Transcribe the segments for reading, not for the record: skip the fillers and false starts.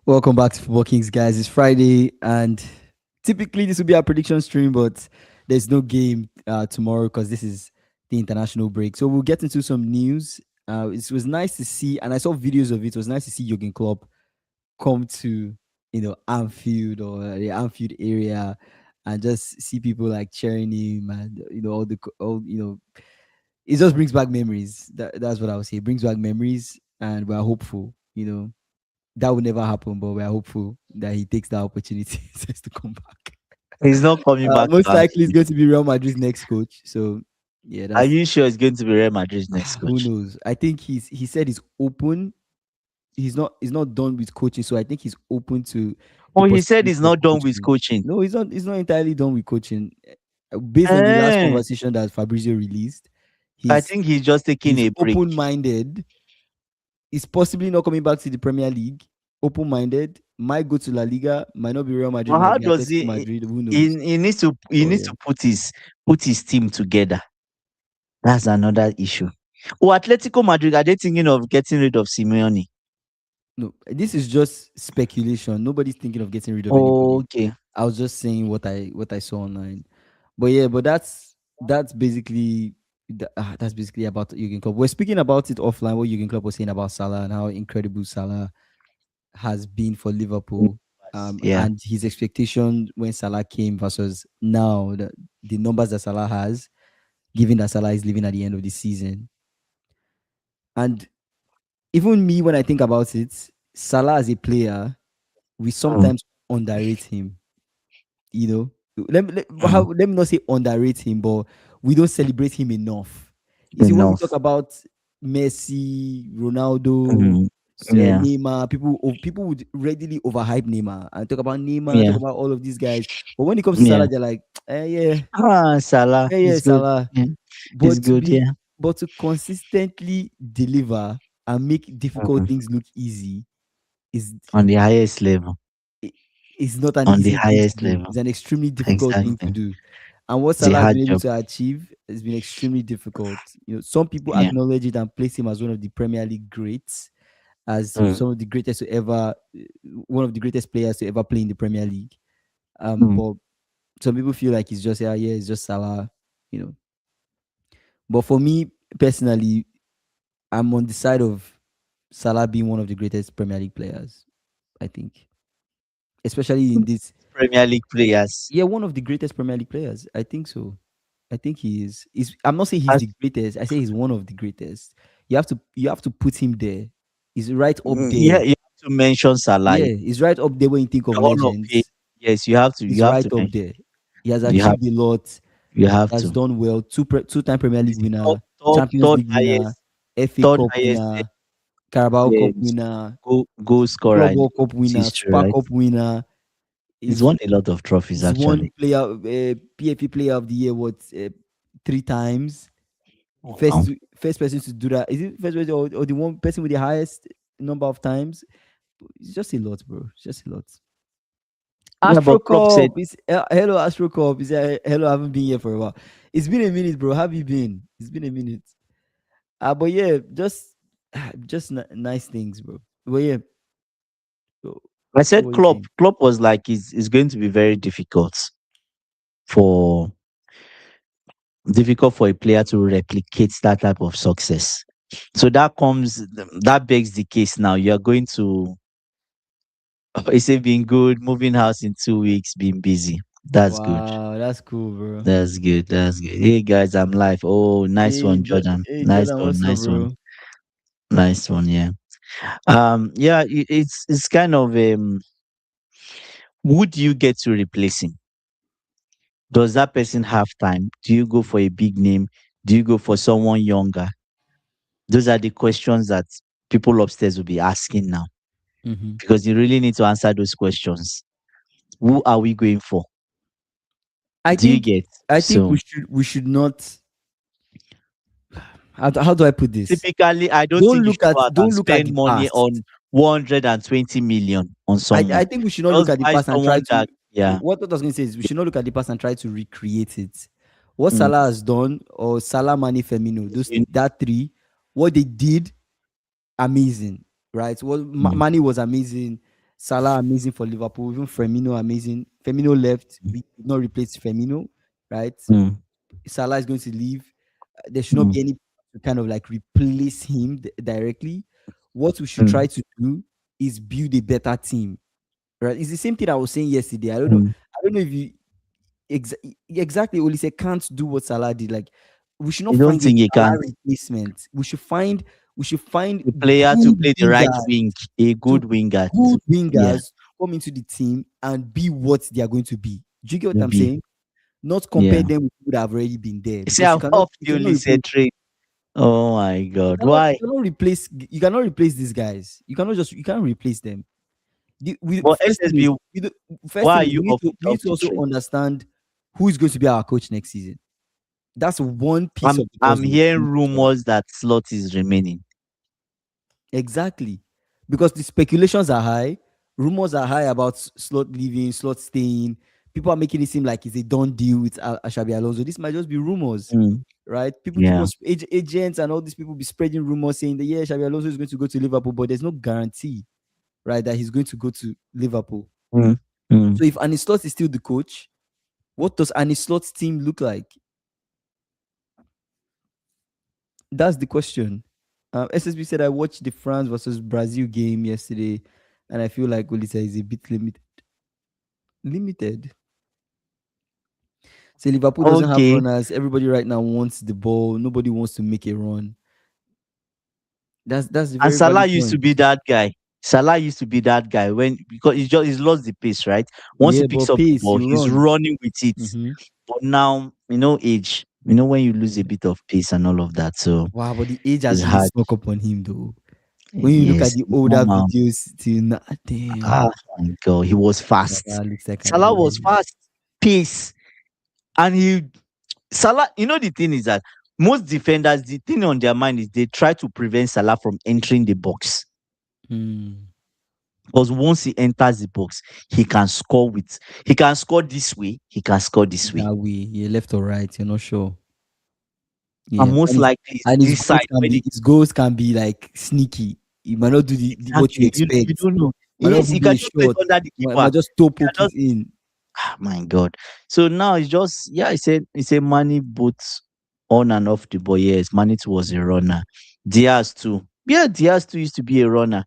Welcome back to Football Kings, guys. It's Friday, and typically this will be our prediction stream, but there's no game tomorrow because this is the international break. So we'll get into some news. It was nice to see, and I saw videos of it. It was nice to see Jurgen Klopp come to Anfield or the Anfield area, and just see people like cheering him, and it just brings back memories. That's what I would say. It brings back memories, and we're hopeful. That would never happen, but we're hopeful that he takes that opportunity just to come back. He's not coming back to Most likely, he's Anfield. going to be Real Madrid's next coach. So, yeah, Are that's you sure he's going to be Real Madrid's next who coach? knows. I think he said he's open. He's not done with coaching, so I think he's open to the Oh, he said possibility he's of not done with coaching. coaching. No, he's not entirely done with coaching. Based on the last Eh, conversation that Fabrizio released, I he's think he's just taking he's a break. open-minded. He's possibly not coming back to the Premier League. Open-minded, might go to La Liga, might not be Real Madrid, But might how be does Atletico he? Madrid. Who He, knows? he needs to he Oh needs yeah. to put his team together. That's another issue. Oh, Atletico Madrid, are they thinking of getting rid of Simeone? No, this is just speculation. Nobody's thinking of getting rid of anybody. Okay. I was just saying what I saw online. But yeah, that's basically about Jurgen Klopp. We're speaking about it offline. What Jurgen Klopp was saying about Salah and how incredible Salah has been for Liverpool. Yeah. And his expectation when Salah came versus now the numbers that Salah has, given that Salah is leaving at the end of the season. And even me, when I think about it, Salah as a player, we Mm, sometimes underrate him. You know, mm, let me not say underrate him, but we don't celebrate him enough. You see, when we talk enough. about Messi, Ronaldo, Mm, yeah. Neymar, people would readily overhype Neymar and talk about Neymar, talk Yeah. about all of these guys. But when it comes to Yeah. Salah, they're like, yeah, Salah yeah, is good. Salah. Yeah. It's But to good. be, Yeah. but to consistently deliver and make difficult Mm. things look easy is On the highest level. i- is not an On the easy thing to highest do. level. It's an extremely difficult thing to Exactly. do. And what It's a Salah has hard been able job. to achieve has been extremely difficult. Some people Yeah. acknowledge it and place him as one of the Premier League greats, as Mm. some of the greatest to ever, one of the greatest players to ever play in the Premier League. Mm. But some people feel like it's just it's just Salah, you know. But for me personally, I'm on the side of Salah being one of the greatest Premier League players. I think, especially in this. Premier League players. Yeah, one of the greatest Premier League players. I think so. I think he is. I'm not saying he's As, the greatest. I say he's one of the greatest. You have to put him there. He's right up yeah, there. you have to mention Salah. Yeah, he's right up there when you think The of Hall of Fame. legends. Yes, you have to. He's You have right to up mention. there. He has You have. achieved a lot. You He have has to. done well. Two-time Premier League He's the top, winner, top, Champions third League winner, highest, FA third Cup highest winner, Carabao Cup um, winner, goal scorer Club in World Cup winner, history, Super right? Cup winner. He's He's won a lot of trophies He's won actually. PFA Player of the Year three times. Wow. First person to do that. Is it first person or the one person with the highest number of times? It's just a lot, bro. It's just a lot. Yeah, Astro but Klopp said, Cup is hello. Astro Cup is hello. I haven't been here for a while. It's been a minute, bro. Have you been? It's been a minute. But yeah, just nice things, bro. But yeah, so, I what said were you Klopp. saying? Klopp was like, it's going to be very for difficult for a player to replicate that type of success. So that begs the case now. You're going to, is it being good, moving house in 2 weeks, being busy. That's good. Wow, that's cool, bro. That's good. That's good. Hey guys, I'm live. Oh, nice one, Jordan. Hey Nice Jordan, one. what's up, Nice one. bro? Nice one. Yeah. Yeah. It's kind of would you get to replace him? Does that person have time? Do you go for a big name? Do you go for someone younger? Those are the questions that people upstairs will be asking now Mm-hmm. because you really need to answer those questions. Who are we going for? I Do you think get? I think So we should not. How do I put this? typically, I don't Don't think you look should at go out and don't look at spend the money past. on 120 million on I someone. think we should not look Just at the buy past and try someone to. that, yeah. What I was going to say is we should not look at the past and try to recreate it. What Mm. Salah has done, or Salah, Mane, Firmino, You- that three, what they did, amazing, right? What mm, Mane was amazing. Salah amazing for Liverpool. Even Firmino amazing. Firmino left. We did not replace Firmino, right? Mm, Salah is going to leave. There should not mm, be any to kind of like replace him directly. What we should mm, try to do is build a better team, right? It's the same thing I was saying yesterday. I don't know. mm. I don't know if you exactly Olise can't do what Salah did. Like we should I not don't find a think he Salah can. replacement. We should find The player to good play the right wingers wing, a to good winger. good Yeah, wingers come into the team and be what they are going to be. Do you get what I'm maybe. saying? Not compare Yeah. them with people that have already been there You see, because I'm you cannot off you the cannot only replace said trade. Oh my you God. cannot Why? you cannot replace you cannot replace these guys. You can't replace them. But First thing is SSB, first why thing are is you we need off to the also trade? understand who is going to be our coach next season. That's one piece of the I'm puzzle hearing we need to solve. rumors that Slot is remaining. Exactly. Because the speculations are high, rumors are high about Slot leaving, Slot staying. People are making it seem like it's a done deal with Ashabi Alonso. This might just be rumors, Mm, right? People, yeah. agents and all these people be spreading rumors saying that yeah, Xabi Alonso is going to go to Liverpool, but there's no guarantee, right, that he's going to go to Liverpool. Mm, mm. So if Arne Slot is still the coach, what does Arne Slot's team look like? That's the question. SSB said I watched the France versus Brazil game yesterday, and I feel like Olisa is a bit limited. Limited. Say Liverpool doesn't have Okay. runners. Everybody right now wants the ball. Nobody wants to make a run. That's a And very Salah valid used to point. be that guy. Salah used to be that guy when because he's lost the pace, right? Once he Yeah, picks but up the pace, ball, you he's run. running with it. Mm-hmm. But now, age, when you lose a bit of pace and all of that, so Wow, but the age it's has really hard. snuck up on him though. When you look at Yes, the it's older normal. videos, till now, damn, Ah, my God, he was fast. Salah looks like an Salah was alien. fast, pace, and Salah. The thing is that most defenders, the thing on their mind is they try to prevent Salah from entering the box. Hmm. Because once he enters the box, he can score this way, he can score this way. That way, yeah, left or right, you're not sure. And Yeah, most likely it's his this goals side can when be like sneaky. He might not do what you exactly you expect. don't know. Might not Yes, even you do can a just play it shot. under the keeper. Might just toe You can poke it just in. my God. So now it's just it's a money both on and off the ball. Yes, Manit was a runner. Diaz too. Yeah, Diaz too used to be a runner.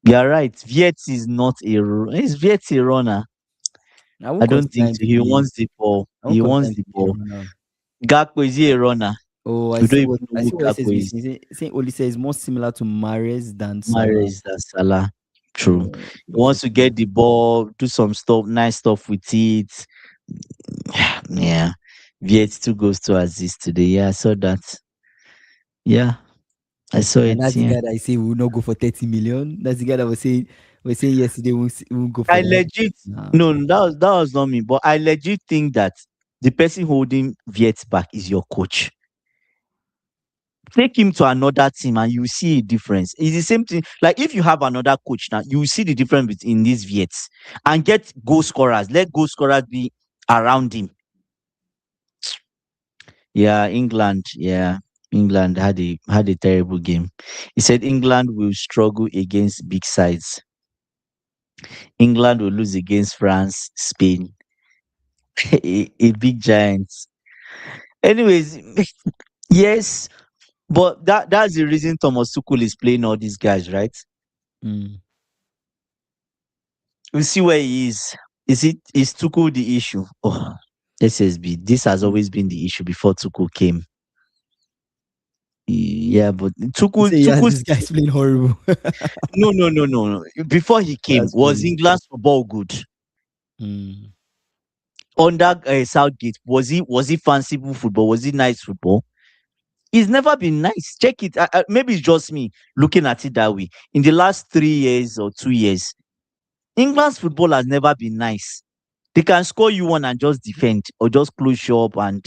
You're right. Viet is not is Viet a runner? I I won't don't consider think him so. to He be. wants the ball. I won't He consider wants him the to be a ball. runner. Gakpo, is he a runner? Oh, We don't even I know who see what Gakpo SSB is. saying Olise is more similar to Mahrez than Salah. Mahrez than Salah. True. Yeah, He wants to basically. get the ball, do some stuff, nice stuff with it. Yeah. Viet 2 goes to assist today. Yeah, I saw that. Yeah, I saw And it. that's the Yeah. guy that I say will not go for 30 million. That's the guy that was saying yesterday won't go I for that. legit Nah. no, that was not me, but I legit think that the person holding Viet back is your coach. Take him to another team and you see a difference. It's the same thing. Like if you have another coach now, you will see the difference between these Viets and get goal scorers. Let goal scorers be around him. Yeah, England. Yeah, England had a terrible game. He said England will struggle against big sides. England will lose against France, Spain, a big giants. Anyways, yes, but that's the reason Thomas Tuchel is playing all these guys, right? Mm. We see where he is. Is Tuchel the issue? Oh, SSB. This has always been the issue before Tuchel came. Yeah, but You say yeah, Tuchel this guy's playing horrible. no. Before he came, That's was funny. England's football good? Mm. Under Southgate, was he fanciful football? Was it nice football? It's never been nice. Check it. Maybe it's just me looking at it that way. In the last 3 years or 2 years, England's football has never been nice. They can score you one and just defend or just close shop. And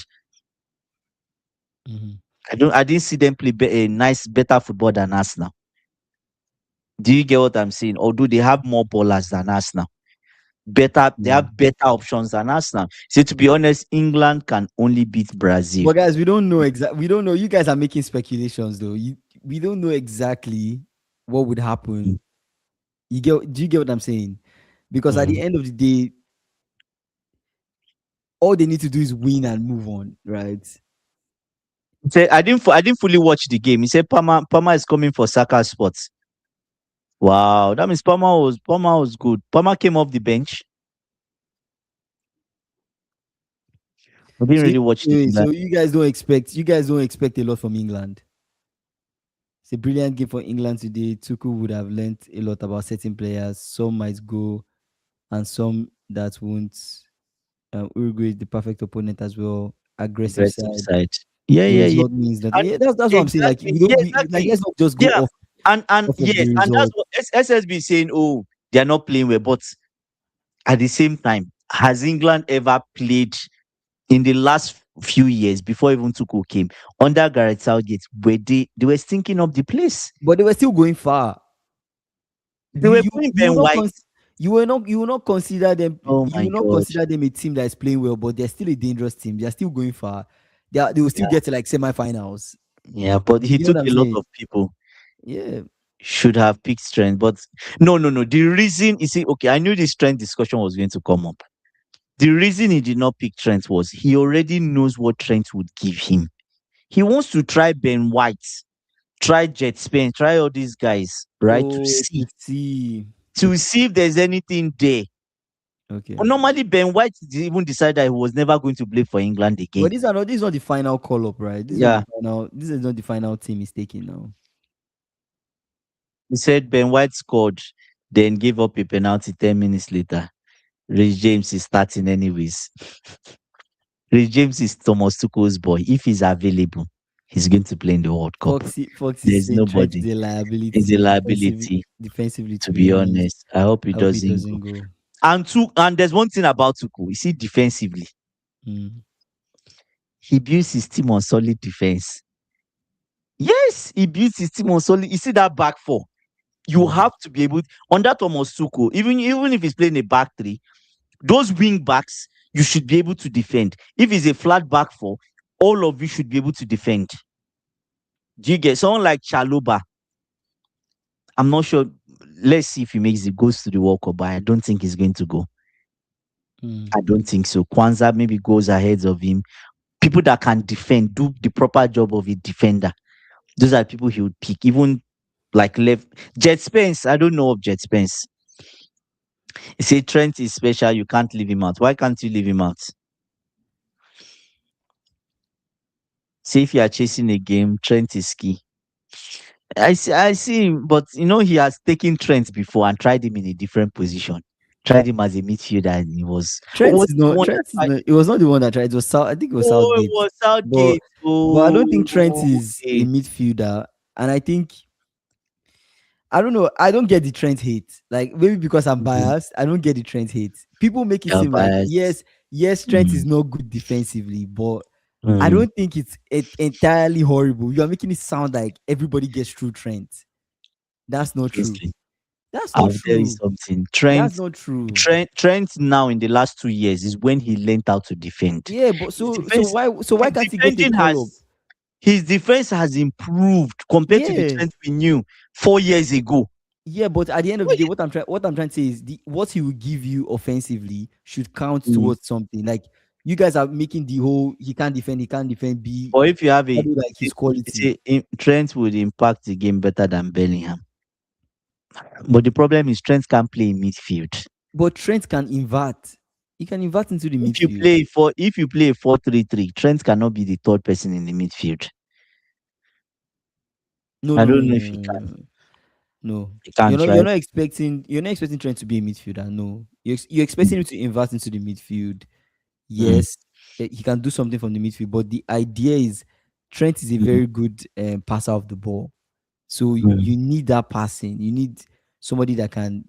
Mhm. I didn't see them play a nice, better football than us now. Do you get what I'm saying? Or do they have more ballers than us now? They Yeah. have better options than us now. See, to be honest, England can only beat Brazil. But guys, we don't know exactly. We don't know. You guys are making speculations though. We don't know exactly what would Mm. happen Do you get what I'm saying? Because at the Mm. end of the day, all they need to do is win and move on, right? He said, I didn't fully watch the game. He said Palmer is coming for Saka spots. Wow, that means Palmer was good. Palmer came off the bench. I didn't So really watch the wait, England. so you guys don't expect a lot from England. It's a brilliant game for England today. Tuchel would have learned a lot about certain players. Some might go, and some that won't. Uruguay is the perfect opponent as well. Aggressive Aggressive side. side. Yeah, The yeah, yeah. result means that. And Yeah, that's what I'm saying. Like exactly, we yeah, don't we like exactly. let's not just go Yeah, and off of the yes, and that's result. what SSB is saying. Oh, they are not playing well, but at the same time, has England ever played in the last few years before even Tuchel came under Gareth Southgate, where they were stinking up the place. But they were still going far. They You were you playing you will Ben not White. cons- you will not consider them Oh you my will not god. consider them a team that is playing well, but they're still a dangerous team. They're still going far. They will still Yeah, get to like semi-finals. yeah, but You he get what took I'm a lot saying? of people. Yeah. Should have picked strength, but no, no, no. The reason you see, okay, I knew this strength discussion was going to come up. The reason he did not pick Trent was he already knows what Trent would give him. He wants to try Ben White, try Jet Spain, try all these guys, right? Oh, to see. To Okay. see if there's anything there. Okay. But normally Ben White even decided that he was never going to play for England again. But this is not the final call up, right? Yeah. This is not the final team is taking now. He said Ben White scored, then gave up a penalty 10 minutes later. Rich James is starting anyways. Rich James is Thomas Tuchel's boy. If he's available, he's going to play in the World Cup. Foxy There's saying Trent nobody. is a It's a liability liability, defensively, to to be be honest. honest. I hope he I hope he doesn't go. doesn't go. And there's one thing about Tuchel. You see, defensively, Mm. he builds his team on solid defense. Yes, he builds his team on solid. You see that back four. You Mm. have to be able under Thomas Tuchel, even if he's playing a back three, those wing backs you should be able to defend. If it's a flat back four, all of you should be able to defend. Do you get someone like Chaloba? I'm not sure. Let's see if he makes it goes to the World Cup, but I don't think he's going to go. Mm. I don't think so. Kwanzaa maybe goes ahead of him. People that can defend, do the proper job of a defender. Those are people he would pick. Even like left Jet Spence. I don't know of Jet Spence. You say Trent is special, you can't leave him out. Why can't you leave him out? Say if you are chasing a game, Trent is key. I see him, but he has taken Trent before and tried him in a different position. Tried him as a midfielder, and he was. Oh, was it the one Trent that is not, it was not the one that tried. It was South, I think it was Oh, it Southgate. was But Southgate. I Oh, don't think Trent is a okay. midfielder. And I think I don't know. I don't get the Trent hate. Like maybe because I'm Mhm. biased, I don't get the Trent hate. People make it You're seem like biased. yes, Trent is Mm, not good defensively, but I mm. don't think it's entirely horrible. You are making it sound like everybody gets through Trent. That's not true. Honestly, That's not I'll tell you true. something. That's not true. Trent now in the last 2 years is when he learned how to defend. Yeah, but His defense, so why his can't he get a defending call up? has his defense has improved compared to the Yeah. Trent we knew 4 years ago. Yeah, but at the end of the Well, day, what I'm trying to say is what he will give you offensively should count mm, towards something. Like you guys are making the whole he can't defend be Or if you have probably like his quality. Trent would impact the game better than Bellingham. But the problem is Trent can't play in midfield. But Trent can invert. He can invert into the midfield. If you play a 4-3-3, Trent cannot be the third person in the midfield. No, I no, no, don't no, know if he no, no, can. no. No. He can't, right? You're not expecting Trent to be a midfielder. No. You're expecting him to invert into the midfield. Mm, Yes, he can do something from the midfield, but the idea is Trent is a mm, very good passer of the ball. So mm, you need that passing. You need somebody that can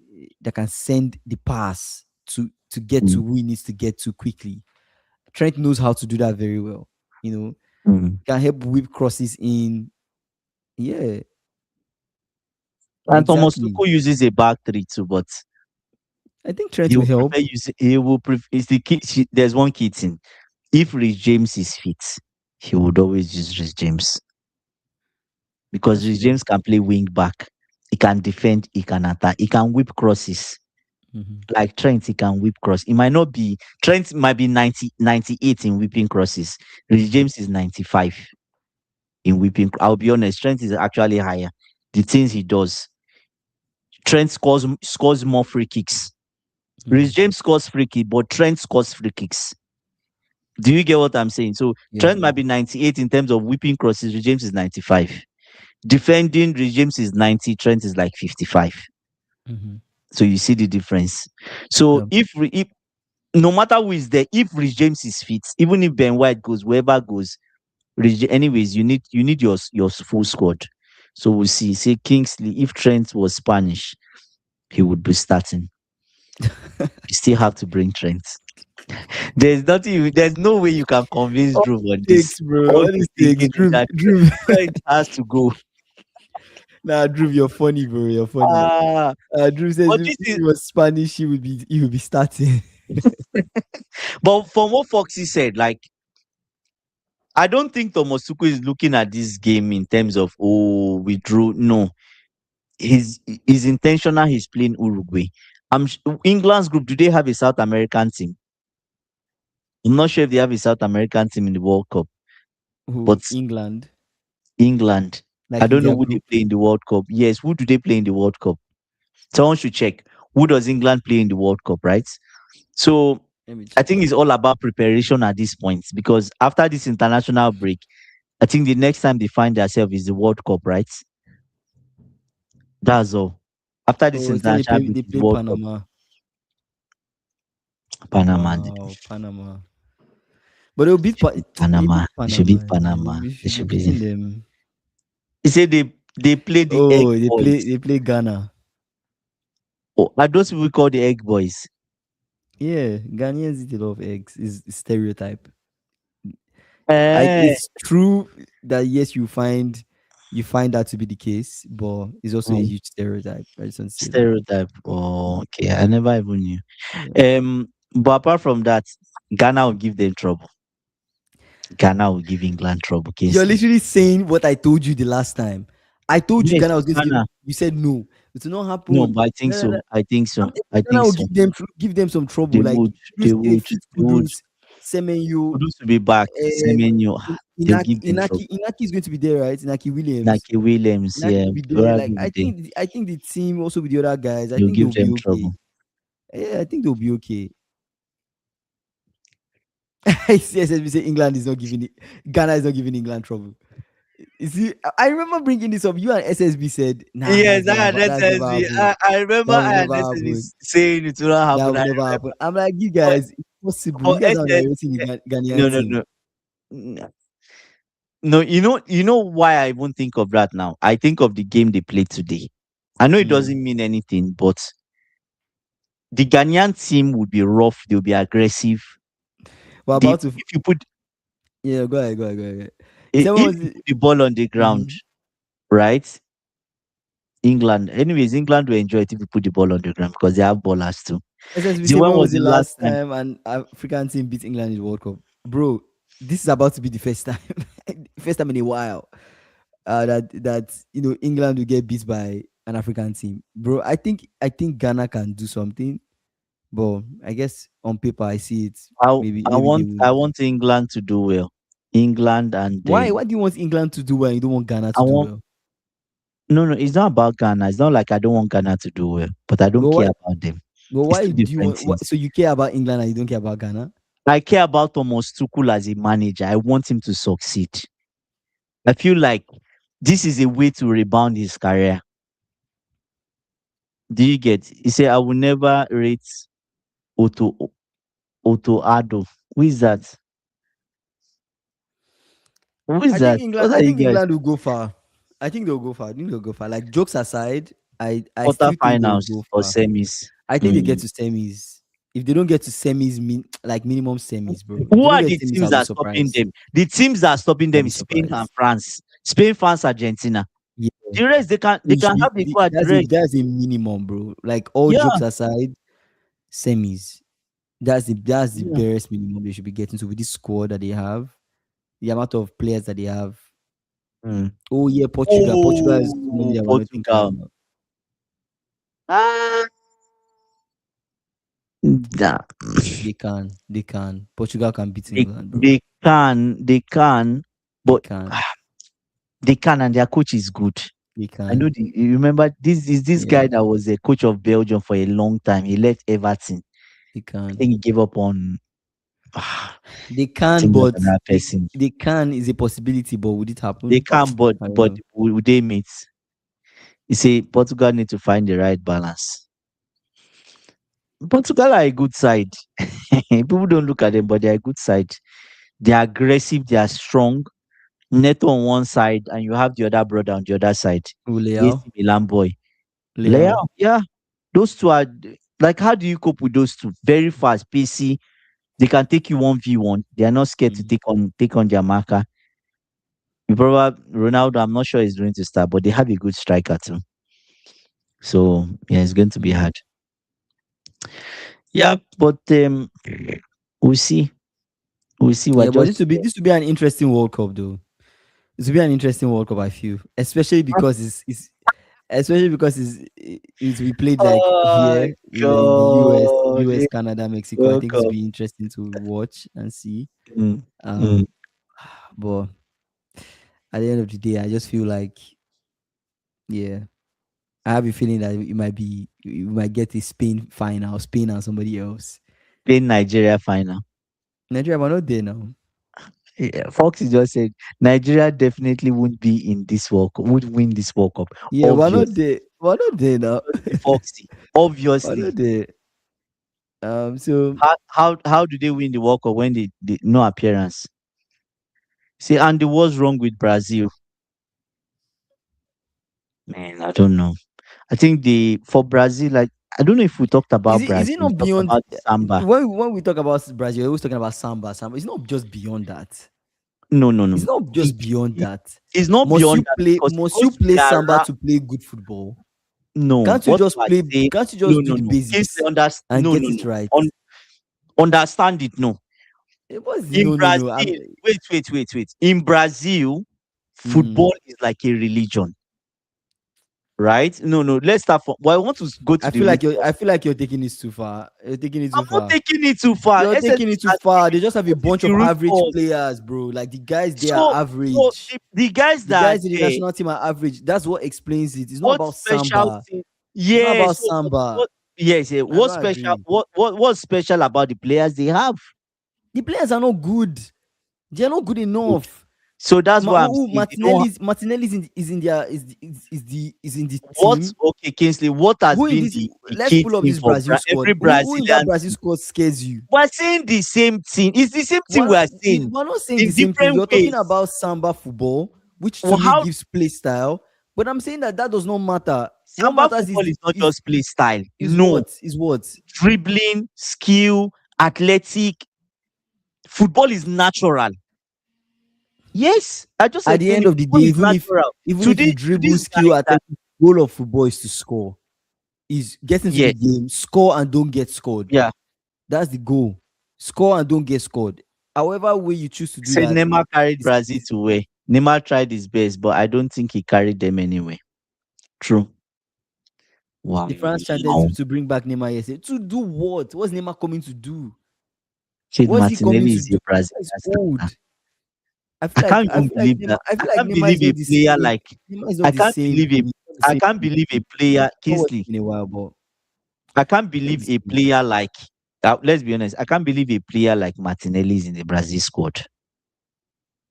send the pass to get to mm, who he needs to get to quickly. Trent knows how to do that very well. You know, mm. can help whip crosses in. Yeah, And Thomas exactly. Tuchel uses a back three too, but I think Trent will help. he will prefer. It's the key. There's one key thing. If Rich James is fit, he would always use Rich James because That's Rich true. James can play wing back. He can defend, he can attack, he can whip crosses. Mhm. Like Trent, he can whip cross. It might not be Trent might be 98 in whipping crosses. Rich Mhm. James is 95 in whipping. I'll be honest, Trent is actually higher. The things he does. Trent scores more free kicks. Rich Mhm. James scores free kick, but Trent scores free kicks. Do you get what I'm saying? So Yeah. Trent might be 98 in terms of whipping crosses. Rich James is 95. Defending, Rich James is 90. Trent is like 55. Mhm. So you see the difference. So Yeah. if no matter who is there, if Rich James is fit, even if Ben White goes, whoever goes, anyways, you need your full squad. So we'll see. Say Kingsley, if Trent was Spanish, he would be starting. You still have to bring Trent. There's no way you can convince All Drew on it this. takes, bro. All All he's it takes, thinking is Drew. that Drew. Trent has to go. Nah, Drew, you're funny, bro. You're funny. Ah, Drew says but if this he is was Spanish, he would be starting. but from what Foxy said, like I don't think Thomas Tuchel is looking at this game in terms of we drew. No, he's intentional. He's playing Uruguay. England's group. Do they have a South American team? I'm not sure if they have a South American team in the World Cup, Who? but England, England. I like in don't know their who they group. play in the World Cup. Yes, who do they play in the World Cup? Someone should check. Who does England play in the World Cup, right? So Let me I check. think it's all about preparation at this point because after this international break, I think the next time they find themselves is the World Cup, right? That's all. After this Oh, it said international break they is play World Cup. Panama. Panama. Wow, Panama. But they'll beat they Panama. beat They should beat Panama. Yeah, Panama. we They should be should be. beating them. He said they play the egg Oh, they play boys. they play Ghana. Oh, are those people called the egg boys? Yeah, Ghanaians eat a lot of eggs. Is stereotype. Eh, It's true that yes, you find that to be the case, but it's also a mm, huge stereotype. I just want to say that. stereotype. Oh, Mm, okay. I never even knew. yeah. But apart from that, Ghana will give them trouble. Ghana will give England trouble, You're Kingsley. literally saying what I told you the last time. I told you Yes, Ghana was going to give. Ghana. You said no. It will not No, happen. but I think No, no, no. so. I think so. I Ghana think will so. give them some They trouble. Like would. They Kudus, a would. fit They would. Kudus, Semenyo, Kudus to be back. um, Semenyo. They'll Inaki, give them trouble. Inaki is going to be there, right? Inaki Williams. Naki Williams, Inaki yeah, will be there. Like Brad will be there. I think the team also with the other guys. I They'll think give they'll be them okay. trouble. Yeah, I think they'll be okay. CSSB say England is not giving it. Ghana is not giving England trouble. You see, I remember bringing this up. You and SSB said, "Nah, Yes, I had that's never SSB. happened. I remember That will I had never SSB happen. saying it will not That happen. will I never remember. happen." I'm like, you But, guys, it's possible. but You guys are underrating the SSB, no, Ghanaian no, team. no. No, you know why I even think of that now? I think of the game they played today. I know it Mm. doesn't mean anything, but the Ghanaian team would be rough, they'll be aggressive. We're They about to. if you put Yeah, go ahead, go ahead, go ahead. He if said, "What you was it?" put the ball on the ground, Mhm. right? England. Anyways, England will enjoy it if you put the ball on the ground because they have ballers too. SSB See, said, when "When was was the the last last time? time an African team beat England in the World Cup, bro? This is about to be the first time, first time in a while. That England will get beat by an African team, bro. I think Ghana can do something, but I guess on paper I see it. I Maybe they I would. want England to do well. England and Why? Why do you want England to do well? And you don't want Ghana I to do want well? no, no. It's not about Ghana. It's not like I don't want Ghana to do well, but I don't But care why? about them. But It's why two do you different want? things. So you care about England and you don't care about Ghana? I care about Thomas Tuchel as a manager. I want him to succeed. I feel like this is a way to rebound his career. Do you get? He said, "I will never rate Otto Otto Addo." Who is that? Who is I think that? England. What are I you think guys? England will go far. I think they'll go far. I think they'll go far. Like jokes aside, I still think they'll Quarterfinals go or far. semis? I think they get Mm. to semis. If they don't get to semis, like minimum semis, bro. If Who they don't are get the semis, teams I'll that be are stopping surprised. them? The teams that are stopping I'll them be is Spain and surprised. France. Spain, France, Argentina. Yeah, The rest they it can should be. have a go at the rest. That's a minimum, bro. Like all Yeah, jokes aside, semis. That's the yeah. barest minimum they should be getting to with this squad that they have, the amount of players that they have. Mm. Oh yeah, Portugal. Portugal is someone Oh, they are not thinking Portugal. about. Ah, da- They can. Portugal can beat they, England, bro. they can, They but can. they can, and their coach is good. They I know. can. You remember this Yeah, guy that was a coach of Belgium for a long time. He left Everton. they I can. think he gave up on. I They can, think that's but another person. they can is a possibility, but would it They happen? can, I don't but know. would they meet? You see, Portugal need to find the right balance. Portugal are a good side. People don't look at them, but they're a good side. They are aggressive. They are strong. Neto on one side, and you have the other brother on the other side. Oh, AC Leao. Milan boy. Leao, Leao. yeah. Those two are like, how do you cope with those two? Very fast, pacey. They can take you 1v1. They are not scared to Mm, take on their marker. You probably Ronaldo, I'm not sure he's going to start, but they have a good striker too. So yeah, it's going to be mm. hard. Yeah, but we'll see. We'll see. We're Yeah, but just this would be an interesting World Cup, though. This would be an interesting World Cup, I feel, especially because it's we played like oh here in the god. US, Canada, Mexico. I think it's Welcome. be interesting to watch and see. Mm, mm. Um, but at the end of the day, I just feel like, yeah, I have a feeling that you might get a Spain final, Spain and somebody else. Playing Nigeria final. Nigeria, we're not there now. Yeah, Foxy just said Nigeria definitely won't be in this World Cup, would win this World Cup. Yeah, we're not Obviously. there. We're not there now. Obviously, Foxy. We're Obviously. not there. So How do they win the World Cup when they no appearance? See, and what's wrong with Brazil? Man, I don't know. I think the for Brazil, like I don't know if we talked about is it Brazil, we not talked beyond about Samba. when we talk about Brazil, we're always talking about Samba, Samba. It's not just beyond that. No, no, no. It's not It, just beyond it, that. it's not beyond that because Must you those play Samba Yara, to play good football? no, Can't you what just you are play saying, can't you no, just do no, the no. basics and No, get no, it no. right? Understand it, no. What's the In no? Brazil, wait. In Brazil, Mm, football is like a religion, right? No, no. Let's start from. Well, I want to go to the root cause. I feel like you're taking this too far. You're taking it I'm too not far. taking it too far. You're Essence taking is it too that far. They just have a what is bunch the of root average cause? players, bro. Like the guys, they are So average. the guys The that are guys in the there, national team are average. That's what explains it. It's not what about special Samba. thing? It's not Yes. about Samba. What? Yes. I What don't special? agree. What's special about the players they have? The players are not good. They are not good Good. enough. So that's why I'm saying they don't. Is in the What? team. Okay, Kingsley. What has Who in been this? the Let's key pull up thing this for Brazil every squad. Who in that Brazilian Brazil team? squad scares you? We're saying the same thing. It's the same thing we are saying We're not saying the in same thing. different You're talking ways. about Samba football, which to Well, me how gives play style. But I'm saying that does not matter. What Samba matters is football is not just play style. is No, what is what. dribbling, skill, athletic. Football is natural. Yes, I just At the explained end it. of the day, Football is natural. even if Today, you to dribble, these skill, guys that athletic, goal of football is to score. Is get into the yes, game, score and don't get scored. yeah. That's the goal. Score and don't get scored. However way you choose to do Say that, Neymar carried Brazil is to where Neymar tried his best, but I don't think he carried them anyway. True. Wow. the France chanted to bring back Neymar yesterday. To do what? What's Neymar coming to do? Kid What's he coming Martinelli to is do? a Brazilian He's striker. old. I I feel like can't even Neymar, believe I that. feel like Neymar is not the same. Neymar is not I the can't same. believe a He's not the I same. can't believe a I've player not watched Kingsley. him in a while, but I can't he's not believe the a same. player like let's be honest. I can't believe a player like Martinelli is in the Brazil squad.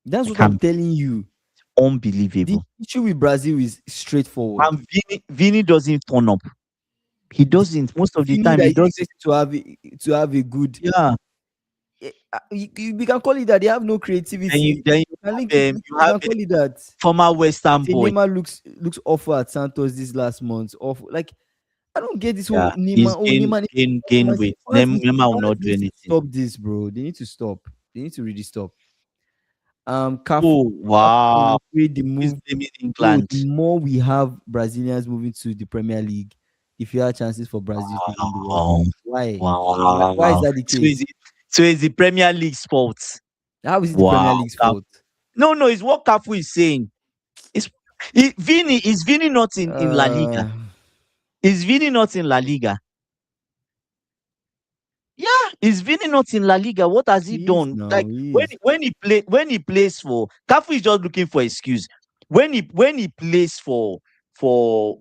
That's I what I'm can't. telling you. The Unbelievable. issue with Brazil is straightforward. And Vini doesn't turn up. He The doesn't. Most of the Vini time, that he is doesn't. expected to have a good, Yeah. we can call it that. They have no creativity. Then We can link it. you We have can call it that. former Western Say boy. Neymar looks awful at Santos this last month. Awful. Like I don't get this whole Yeah. He's Neymar. Oh Neymar. gain weight. Neymar will Fans not do need to anything. stop this, bro. They need to stop. They need to really stop. Cafu, Oh I'm wow. afraid the Who is move. blaming Bro, England? the more we have Brazilians moving to the Premier League, the fewer chances for Brazil to win the World Cup. Wow. Why? Why is Wow. that the case? So it's the Premier League's fault. How is it the Premier Wow. League's fault? No, it's what Cafu is saying. It's Vini is Vini not in La Liga. Uh, Is Vini not in La Liga? Yeah, is Vini not in La Liga? What has he He is done? Like now. He when is. when he plays for Cafu is just looking for excuse. When he plays for for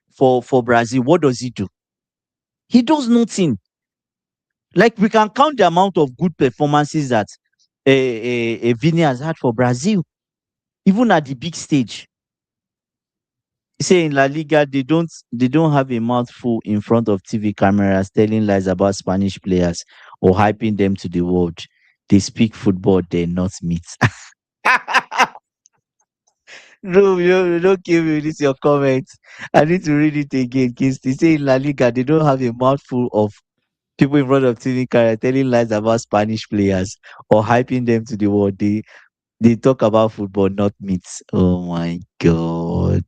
for Brazil, what does he do? He does nothing. Like we can count the amount of good performances that Vini has had for Brazil, even at the big stage. Say in La Liga, they don't have a mouthful in front of TV cameras telling lies about Spanish players or hyping them to the world. They speak football, they not meat. No, you don't kill me with this your comment. I need to read it again. They say in La Liga, they don't have a mouthful of people in front of TV cameras telling lies about Spanish players or hyping them to the world. They talk about football, not meat. Oh my god.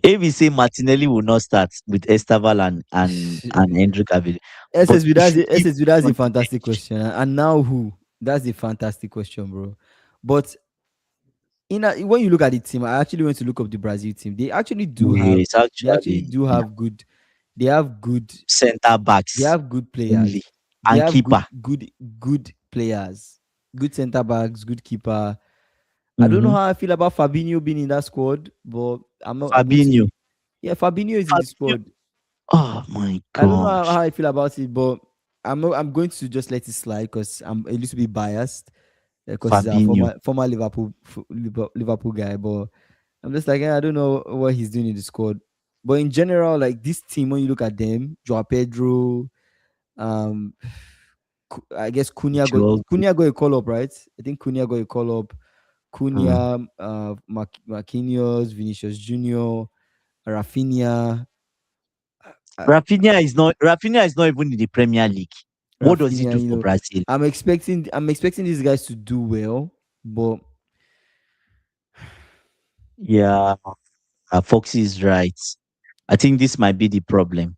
If we say Martinelli will not start with Estaval and Hendrik Avila, but SSB, should he that's a on the fantastic bench? question. And now who? That's a fantastic question, bro. But when you look at the team, I actually went to look up the Brazil team. Yes, They actually actually, do have good. They have good. center They backs have good only players. They and have keeper. good players. Good center backs. Good keeper. I don't know Mm-hmm. how I feel about Fabinho being in that squad, but I'm not. I'm going Fabinho. to. Yeah, Fabinho is in the Fabinho. squad. Oh my I don't know gosh. how I feel about it, but I'm going to just let it slide because I'm a little bit biased because he's a Fabinho. former Liverpool guy. But I'm just like, I don't know what he's doing in the squad. But in general, like this team, when you look at them, Joao Pedro, um, I guess Joel. Cunha got a call up, right? I think Cunha got a call up. Mm. Cunha, Marquinhos, Vinicius Junior, Rafinha, uh, Rafinha is not even in the Premier League. What does he Rafinha. do for Brazil? I'm expecting these guys to do well, but Yeah, Foxy is right. I think this might be the problem.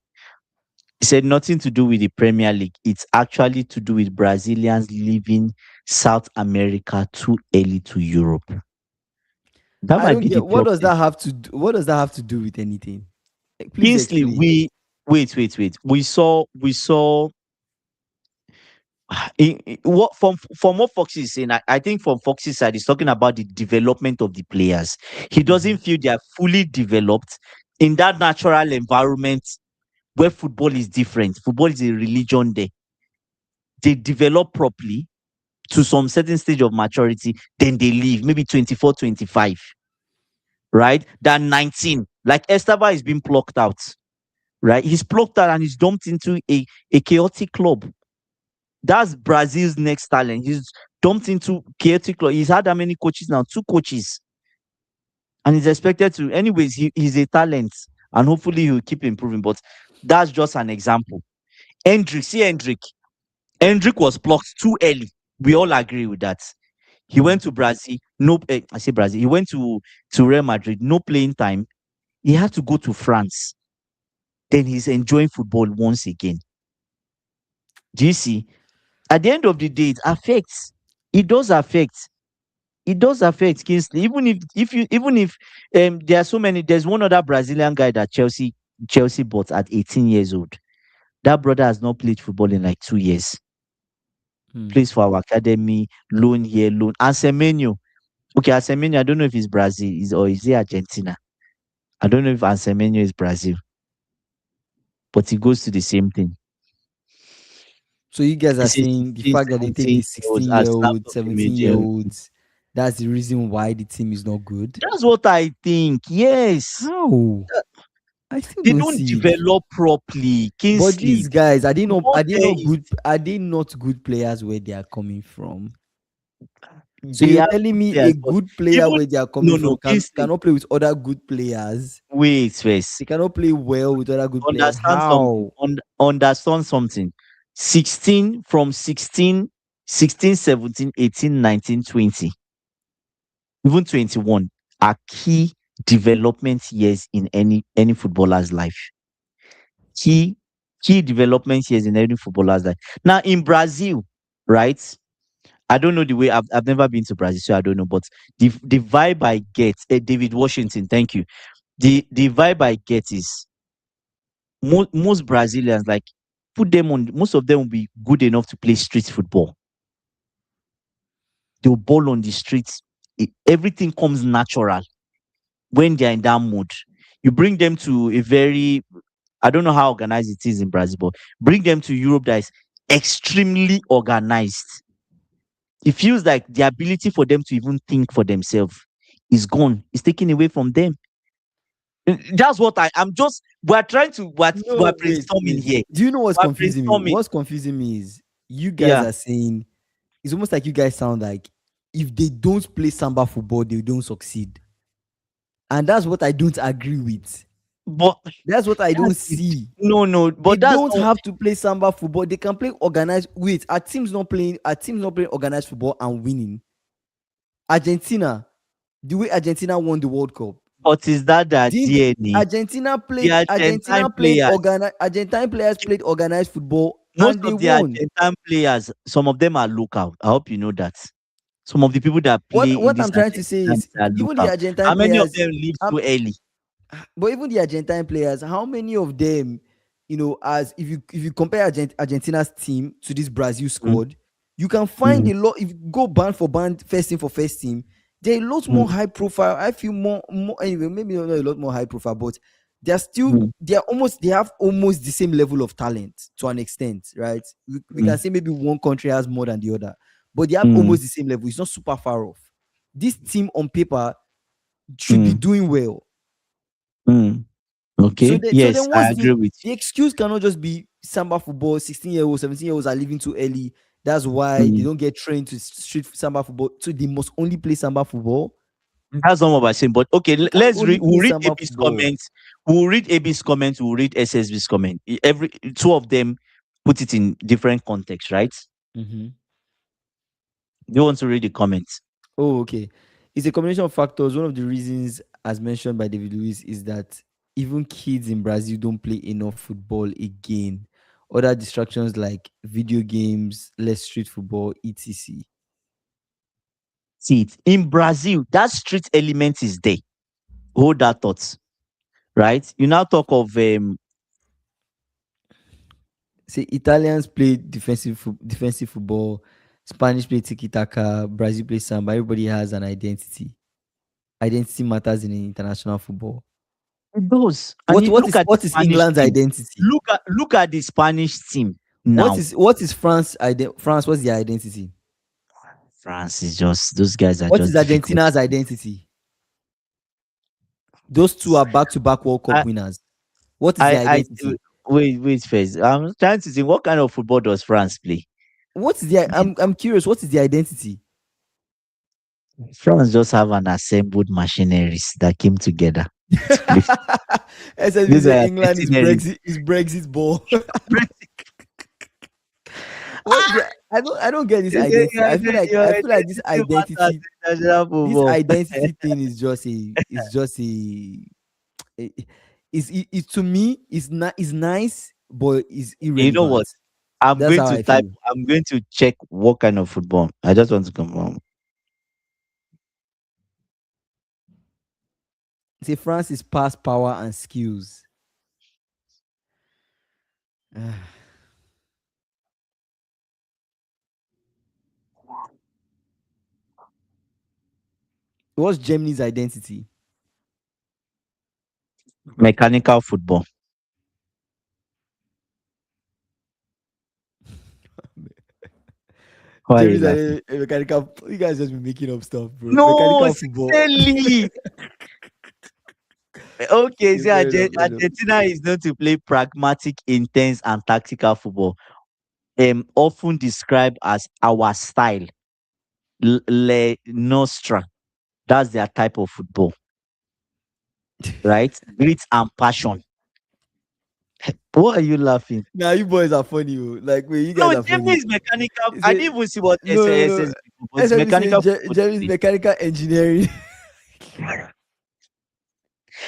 He said nothing to do with the Premier League. It's actually to do with Brazilians leaving South America too early to Europe. That I might don't be the get what does problem. that have to do, what does that have to do with anything? Like, please Kingsley, explain. we wait. We saw what from what Foxy is saying. I think from Foxy's side, he's talking about the development of the players. He doesn't Mhm. feel they are fully developed in that natural environment where football is different. Football is a religion there. They develop properly to some certain stage of maturity, then they leave, maybe 24, 25, right? Than 19. Like Estava is being plucked out, right? He's plucked out and he's dumped into a chaotic club. That's Brazil's next talent. He's dumped into chaotic club. He's had how many coaches now? Two coaches. And he's expected to, anyways, he's a talent. And hopefully he'll keep improving. But that's just an example. Hendrick, see Hendrick. Hendrick was plucked too early. We all agree with that. He Mhm. went to Brazil. No, I say Brazil. He went to Real Madrid. No playing time. He had to go to France. Then he's enjoying football once again. Do you see? At the end of the day, it affects. It does affect. It does affect Kingsley. Even if there are so many. There's one other Brazilian guy that Chelsea bought at 18 years old. That brother has not played football in like 2 years. Hmm. Plays for our academy, loan here, loan. And Semenyo. Okay, Semenyo, I don't know if he's Brazil or is he Argentina. I don't know if Ansemenyo is Brazil, but he goes to the same thing. So you guys are It's a saying the 16, fact that they take 17 the year olds are snapped 16-year-olds, up 17 year immediately. olds, that's the reason why the team is not good? That's what I think. Yes. How? I still They don't don't see it. develop properly. But Kingsley, these guys, football there is are they not good players where they are coming from? So they you're are telling good me a players, but good player even where they are coming no from no Kingsley, cannot play with other good players? wait first. They cannot play well with other good players. Understand something. How? Understand something. 16 from 16, 16, 17, 18, 19, 20, even 21 are key development years in any footballer's life. Key key development years in any footballer's life. Now in Brazil, right? I don't know the way. I've never been to Brazil, so I don't know. But the vibe I get, David Washington, thank you. The vibe I get is most Brazilians, like, put them on. Most of them will be good enough to play street football. They'll ball on the streets. Everything comes natural when they're in that mood. You bring them to a very, I don't know how organized it is in Brazil, but bring them to Europe that is extremely organized. It feels like the ability for them to even think for themselves is gone. It's taken away from them. That's what I'm just, we're trying to, we're No, wait, brainstorming wait. here. Do you know what's We're confusing me? brainstorming. What's confusing me is you guys Yeah. are saying it's almost like you guys sound like if they don't play samba football, they don't succeed. And that's what I don't agree with. But That's what I don't that's it. see. No, They but that's don't not, have to play samba football. They can play organized. Wait, our teams not playing organized football and winning. Argentina, the way Argentina won the World Cup. but is that their Didn't DNA? The Argentine players, Argentine players played organized football most and they of the won. Argentine players, some of them are local. I hope you know that. Some of the people that play in What this I'm trying to say Argentina is are even the local. Argentine How many of players, them leave um, so early? but even the Argentine players, how many of them, as if you compare Argentina's team to this Brazil Mm, squad, you can find mm, a lot. If you go band for band, first team for first team, they're a lot more mm, high profile. I feel more anyway, maybe not a lot more high profile, but mm, they have almost the same level of talent to an extent, right? We can mm, say maybe one country has more than the other, but they have mm, almost the same level. It's not super far off. This team on paper should be mm, doing well. mm. So, Okay. Yes, then I what's agree with the excuse? Cannot just be samba football. 16-year-olds, 17-year-olds are leaving too early. That's you. why they Mm. don't get trained to street samba football. So they must only play samba football. That's not what I'm saying. But okay, You can't let's only read. play We'll read samba AB's football. comments. We'll read AB's comments. We'll read SSB's comment. Every two of them put it in different contexts, right? Mm-hmm. Do you want to read the comments? Oh, okay. It's a combination of factors. One of the reasons, as mentioned by David Luiz, is that even kids in Brazil don't play enough football again. Other distractions like video games, less street football, etc. See it in Brazil. That street element is there. Hold that thought, right? You now talk of Say Italians play defensive football, Spanish play tiki taka, Brazil play samba. Everybody has an identity. Identity matters in international football. those, and What you what look is at the what is Spanish England's team. identity? Look at the Spanish team What now. is France? What's their identity? France is just, those guys are What just is difficult. Argentina's identity? Those two are back-to-back World Cup I winners. What is their I identity? wait first. I'm trying to think, what kind of football does France play? What is their I'm curious, what is their identity? France just have an assembled machineries that came together to play. SSB These say are England machineries. is Brexit ball. What Ah, I don't get this you say identity. your I feel like identity matters in international this football. identity thing is to me is nice but is You know what? irrelevant. I'm That's going how to I type. feel. I'm going to check what kind of football. I just want to confirm. Say France is past power and skills. What's Germany's identity? Mechanical football. Why are you Germany's laughing? mechanical. You guys just be making up stuff, bro. No, Mechanical football. sincerely. Okay, Okay, see, fair enough, fair enough. Argentina is known to play pragmatic, intense, and tactical football. Often described as our style, Le Nostra. That's their type of football, right? Grit and passion. What are you laughing? Now you boys are funny. Oh. Like, wait, you guys No, are Germany funny. is mechanical. Is I it didn't even see what no. SS but it's SMB say mechanical football. Jerry is mechanical engineering.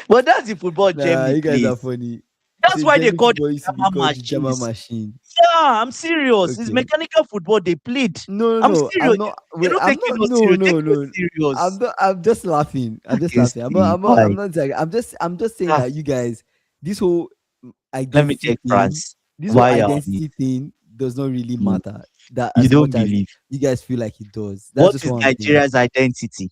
But that's the football Nah, Germany you guys are plays. funny. That's Say why they German call football them used to be German called the German machines. machine. Yeah, I'm serious. It's Okay. mechanical football they played. No, no, I'm no. serious. I'm not. You're Wait, not I'm taking not. us No, serious. Take no, us no. I'm serious. not. I'm just laughing. I'm just Okay, laughing. see, I'm why? not like. I'm just saying Ah, that you guys, this whole let me identity check thing, France. this whole Why are we? identity thing does not really You, matter that you as don't much as believe. you guys feel like it does. That's What just is what I'm saying. Nigeria's identity?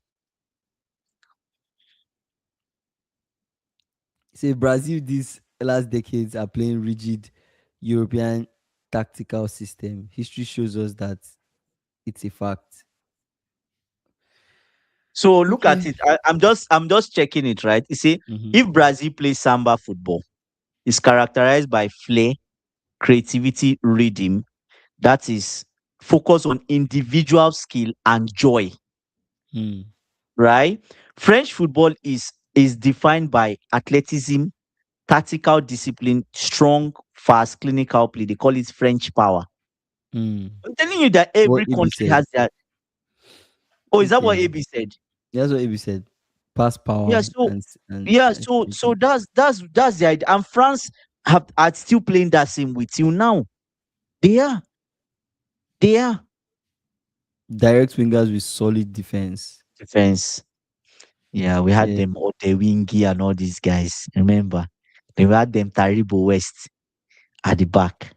Say Brazil these last decades are playing rigid European tactical system. History shows us that it's a fact. So look at Okay. it. I'm just checking it, right? You see, Mm-hmm. if Brazil plays samba football, it's characterized by flair, creativity, rhythm. That is focus on individual skill and joy, Mm. right? French football is defined by athleticism, tactical discipline, strong, fast, clinical play. They call it French power. Mm. I'm telling you that What every Ibi country said. has their. Oh, is that what Okay. AB said? That's what Ibi said. Pass Yeah. power So and yeah. So that's the idea. And France have are still playing that same way till now. They are. They are. direct wingers with solid defense. Defense. Yeah, we had Yeah. them Otewingi and all these guys. Remember, we had them Taribo West at the back.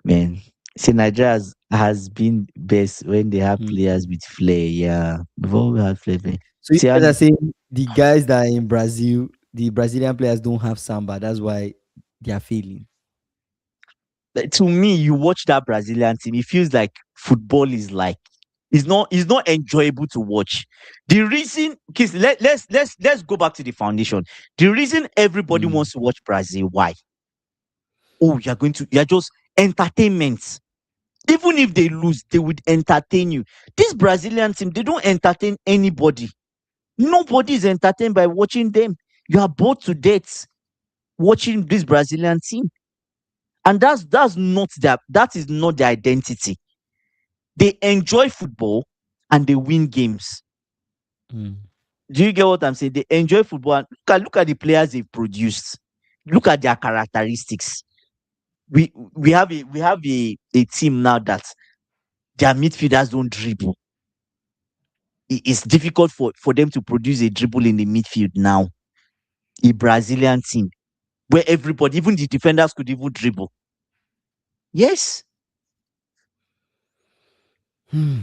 Man, see, Nigeria has been best when they have Mm. players with flair. Yeah, before we had flair. So you See, guys are and saying the guys that are in Brazil, the Brazilian players don't have samba. That's why they are failing. to me, you watch that Brazilian team, it feels like football is like it's not enjoyable to watch. The reason, kids, let's go back to the foundation. The reason everybody Mm. wants to watch Brazil, why? Oh, you're just entertainment. Even if they lose, they would entertain you. This Brazilian team, they don't entertain anybody. Nobody is entertained by watching them. You are bored to death watching this Brazilian team. And that is not their identity. They enjoy football and they win games. Mm. Do you get what I'm saying? They enjoy football and look at the players they've produced. Look at their characteristics. We have a team now that their midfielders don't dribble. It's difficult for them to produce a dribble in the midfield now. A Brazilian team where everybody, even the defenders, could even dribble. Yes. Hmm.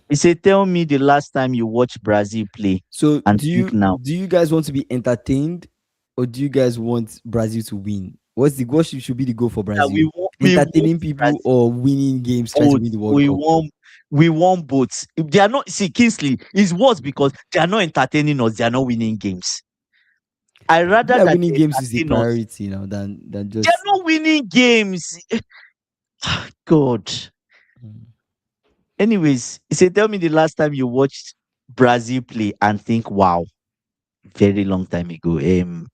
He said, tell me the last time you watched Brazil play So and think now. do you guys want to be entertained or do you guys want Brazil to win? Should be the goal for Yeah, Brazil? we want Entertaining people Brazil or winning games, trying to both. win the World We Cup? want we want both. If they are not, see, Kingsley is worse because they are not entertaining us, they are not winning games. I I feel rather like that winning they games is a entertain us. priority now than They are just. not winning games. God. Mm. Anyways, he said, tell me the last time you watched Brazil play and think, wow, very long time ago.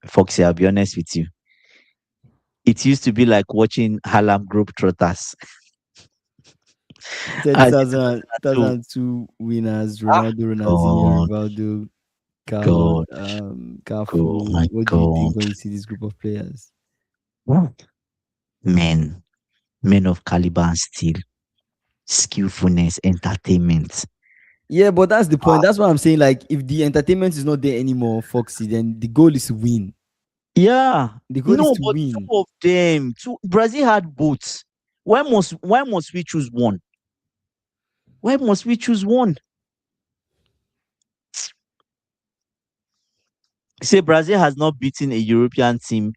Foxy, I'll be honest with you. It used to be like watching Harlem Globetrotters He said as in 2002. 2002 winners: Ah, Ronaldo, Ronaldinho, God, Rivaldo, Carlos, God, God, Cafu. my What do you God. think when you see this group of players? Wow. Men, men of caliber and steel, skillfulness, entertainment. Yeah, but that's the point. Ah, That's what I'm saying. Like, if the entertainment is not there anymore, Foxy, then the goal is to win. yeah, The goal is no, to but two win. of them, Brazil had both. Why must we choose one? Why must we choose one? Say Brazil has not beaten a European team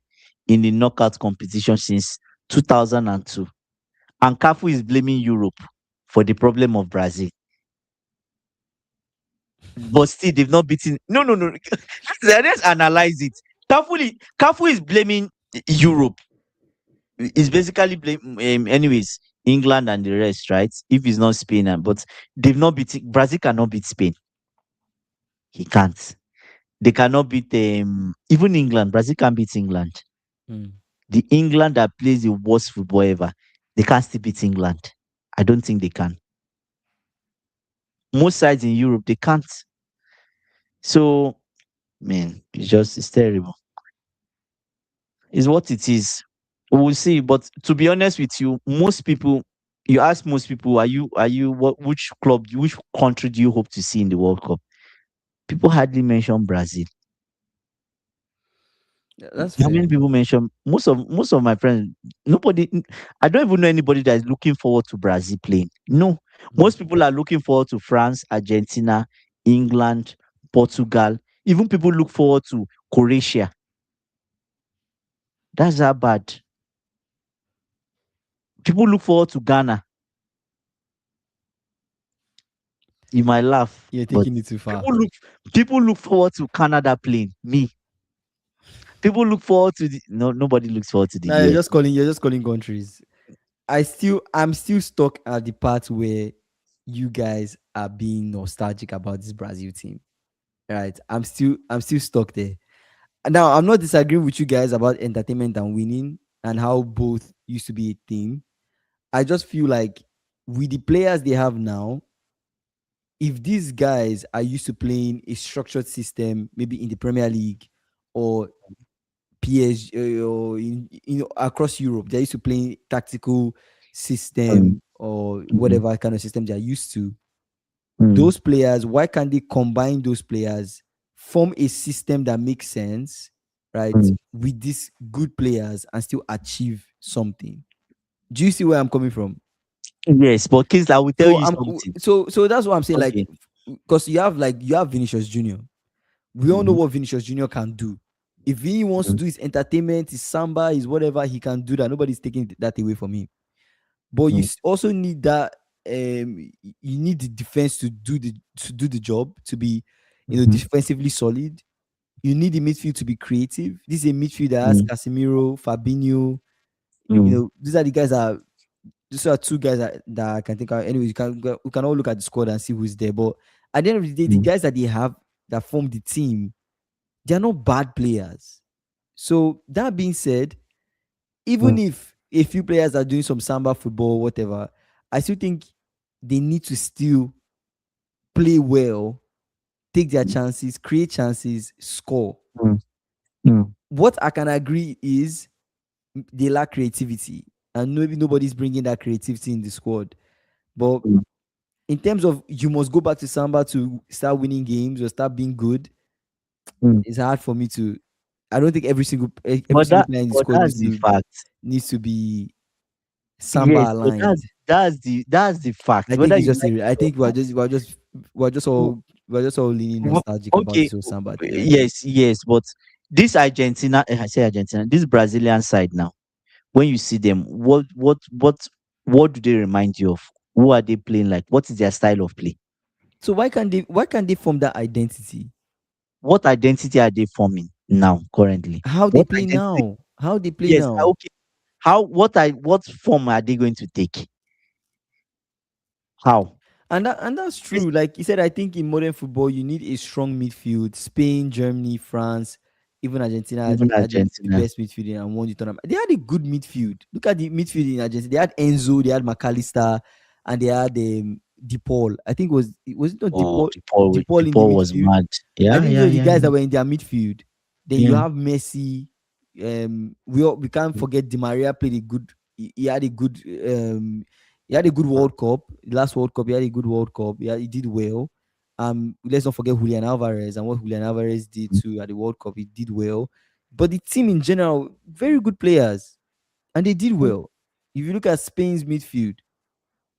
in the knockout competition since 2002. And Cafu is blaming Europe for the problem of Brazil. But still, they've not beaten. No, no, no. Let's analyze it. Cafu is blaming Europe. He's basically anyways, England and the rest, right? If it's not Spain, but they've not beaten. Brazil cannot beat Spain. He can't. They cannot beat even England. Brazil can't beat England. Mm. The England that plays the worst football ever, they can't still beat England. I don't think they can. Most sides in Europe, they can't. So, man, it's terrible. It's what it is. We'll see. But to be honest with you, most people, you ask most people, what, which club, which country do you hope to see in the World Cup? People hardly mention Brazil. Yeah, that's How many fair. people mention, most of my friends, nobody, I don't even know anybody that is looking forward to Brazil playing. No. Mm. Most people are looking forward to France, Argentina, England, Portugal. Even people look forward to Croatia. That's how bad. People look forward to Ghana. You might laugh, You're but taking it too far. people look people look forward to Canada playing. Me. People look forward to the no, nobody looks forward to the Now you're US. just calling. You're just calling countries. I'm still stuck at the part where you guys are being nostalgic about this Brazil team. Right? I'm still stuck there. Now I'm not disagreeing with you guys about entertainment and winning and how both used to be a thing. I just feel like with the players they have now, if these guys are used to playing a structured system, maybe in the Premier League or PSG or across Europe, they're used to playing tactical Mm, system or mm, whatever kind of system they're used to. mm, Those players, why can't they combine those players, form a system that makes sense, right? mm. With these good players and still achieve something. Do you see where I'm coming from? Yes, but kids, I will tell So you something. that's what I'm saying. Like, Okay. because you have Vinicius Junior. We all know Mhm, what Vinicius Junior can do. If he wants to mm, do his entertainment, his samba, his whatever, he can do that. Nobody's taking that away from him. But you mm, also need that. You need the defense to do the job, to be, mhm, defensively solid. You need the midfield to be creative. This is a midfield that has mm, Casemiro, Fabinho. mm, These are the guys that these are two guys that I can think of. Anyways, we can all look at the squad and see who's there. But at the end of the day, the mm, guys that they have that form the team, they are not bad players. So that being said, even mm, if a few players are doing some samba football, whatever, I still think they need to still play well, take their chances, create chances, score. mm, mm, What I can agree is they lack creativity, and maybe nobody's bringing that creativity in the squad. But mm, in terms of you must go back to samba to start winning games or start being good, mm. it's hard for me to. I don't think every But single player in the but squad that's the fact. needs to be samba Yes, but aligned. that's the fact. I think Whether it's you just like a, it I or think not. we're just all leaning nostalgic about Okay, this whole samba thing right now. yes, yes, but this Argentina, I say Argentina, this Brazilian side now, when you see them, what do they remind you of? Who are they playing like? What is their style of play? So why can't they form that identity? What identity are they forming now currently? How they What play identity? now? How they play Yes, now? okay. What form are they going to take? How? And that's This true. Like you said, I think in modern football you need a strong midfield. Spain, Germany, France, even Argentina even had the Argentina. best midfield and won the tournament. They had a good midfield. Look at the midfield in Argentina. They had Enzo, they had McAllister, and they had DePaul. I think was it not Oh, DePaul? The DePaul in the Paul was midfield. mad. I Yeah, think these yeah, are the yeah, guys yeah. that were in their midfield. Then you Yeah. have Messi. We can't forget Di Maria played a good. He had a good. He had a good World Cup. The last World Cup, he had a good World Cup. Yeah, he did well. Let's not forget Julian Alvarez and what Julian Alvarez did too at the World Cup. He did well. But the team in general, very good players, and they did well. If you look at Spain's midfield,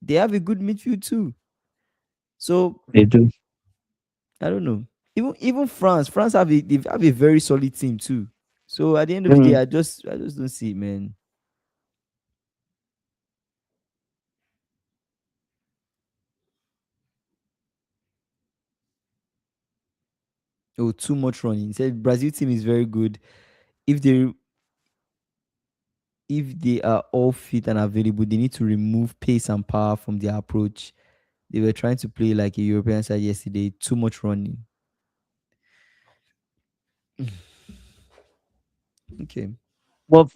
they have a good midfield too. So They do. I don't know. Even France they have a very solid team too. So at the end of the day, Mm. I just don't see it, man. Oh, too much running. He said Brazil team is very good. If they if they are all fit and available, they need to remove pace and power from their approach. They were trying to play like a European side yesterday. Too much running. Okay. But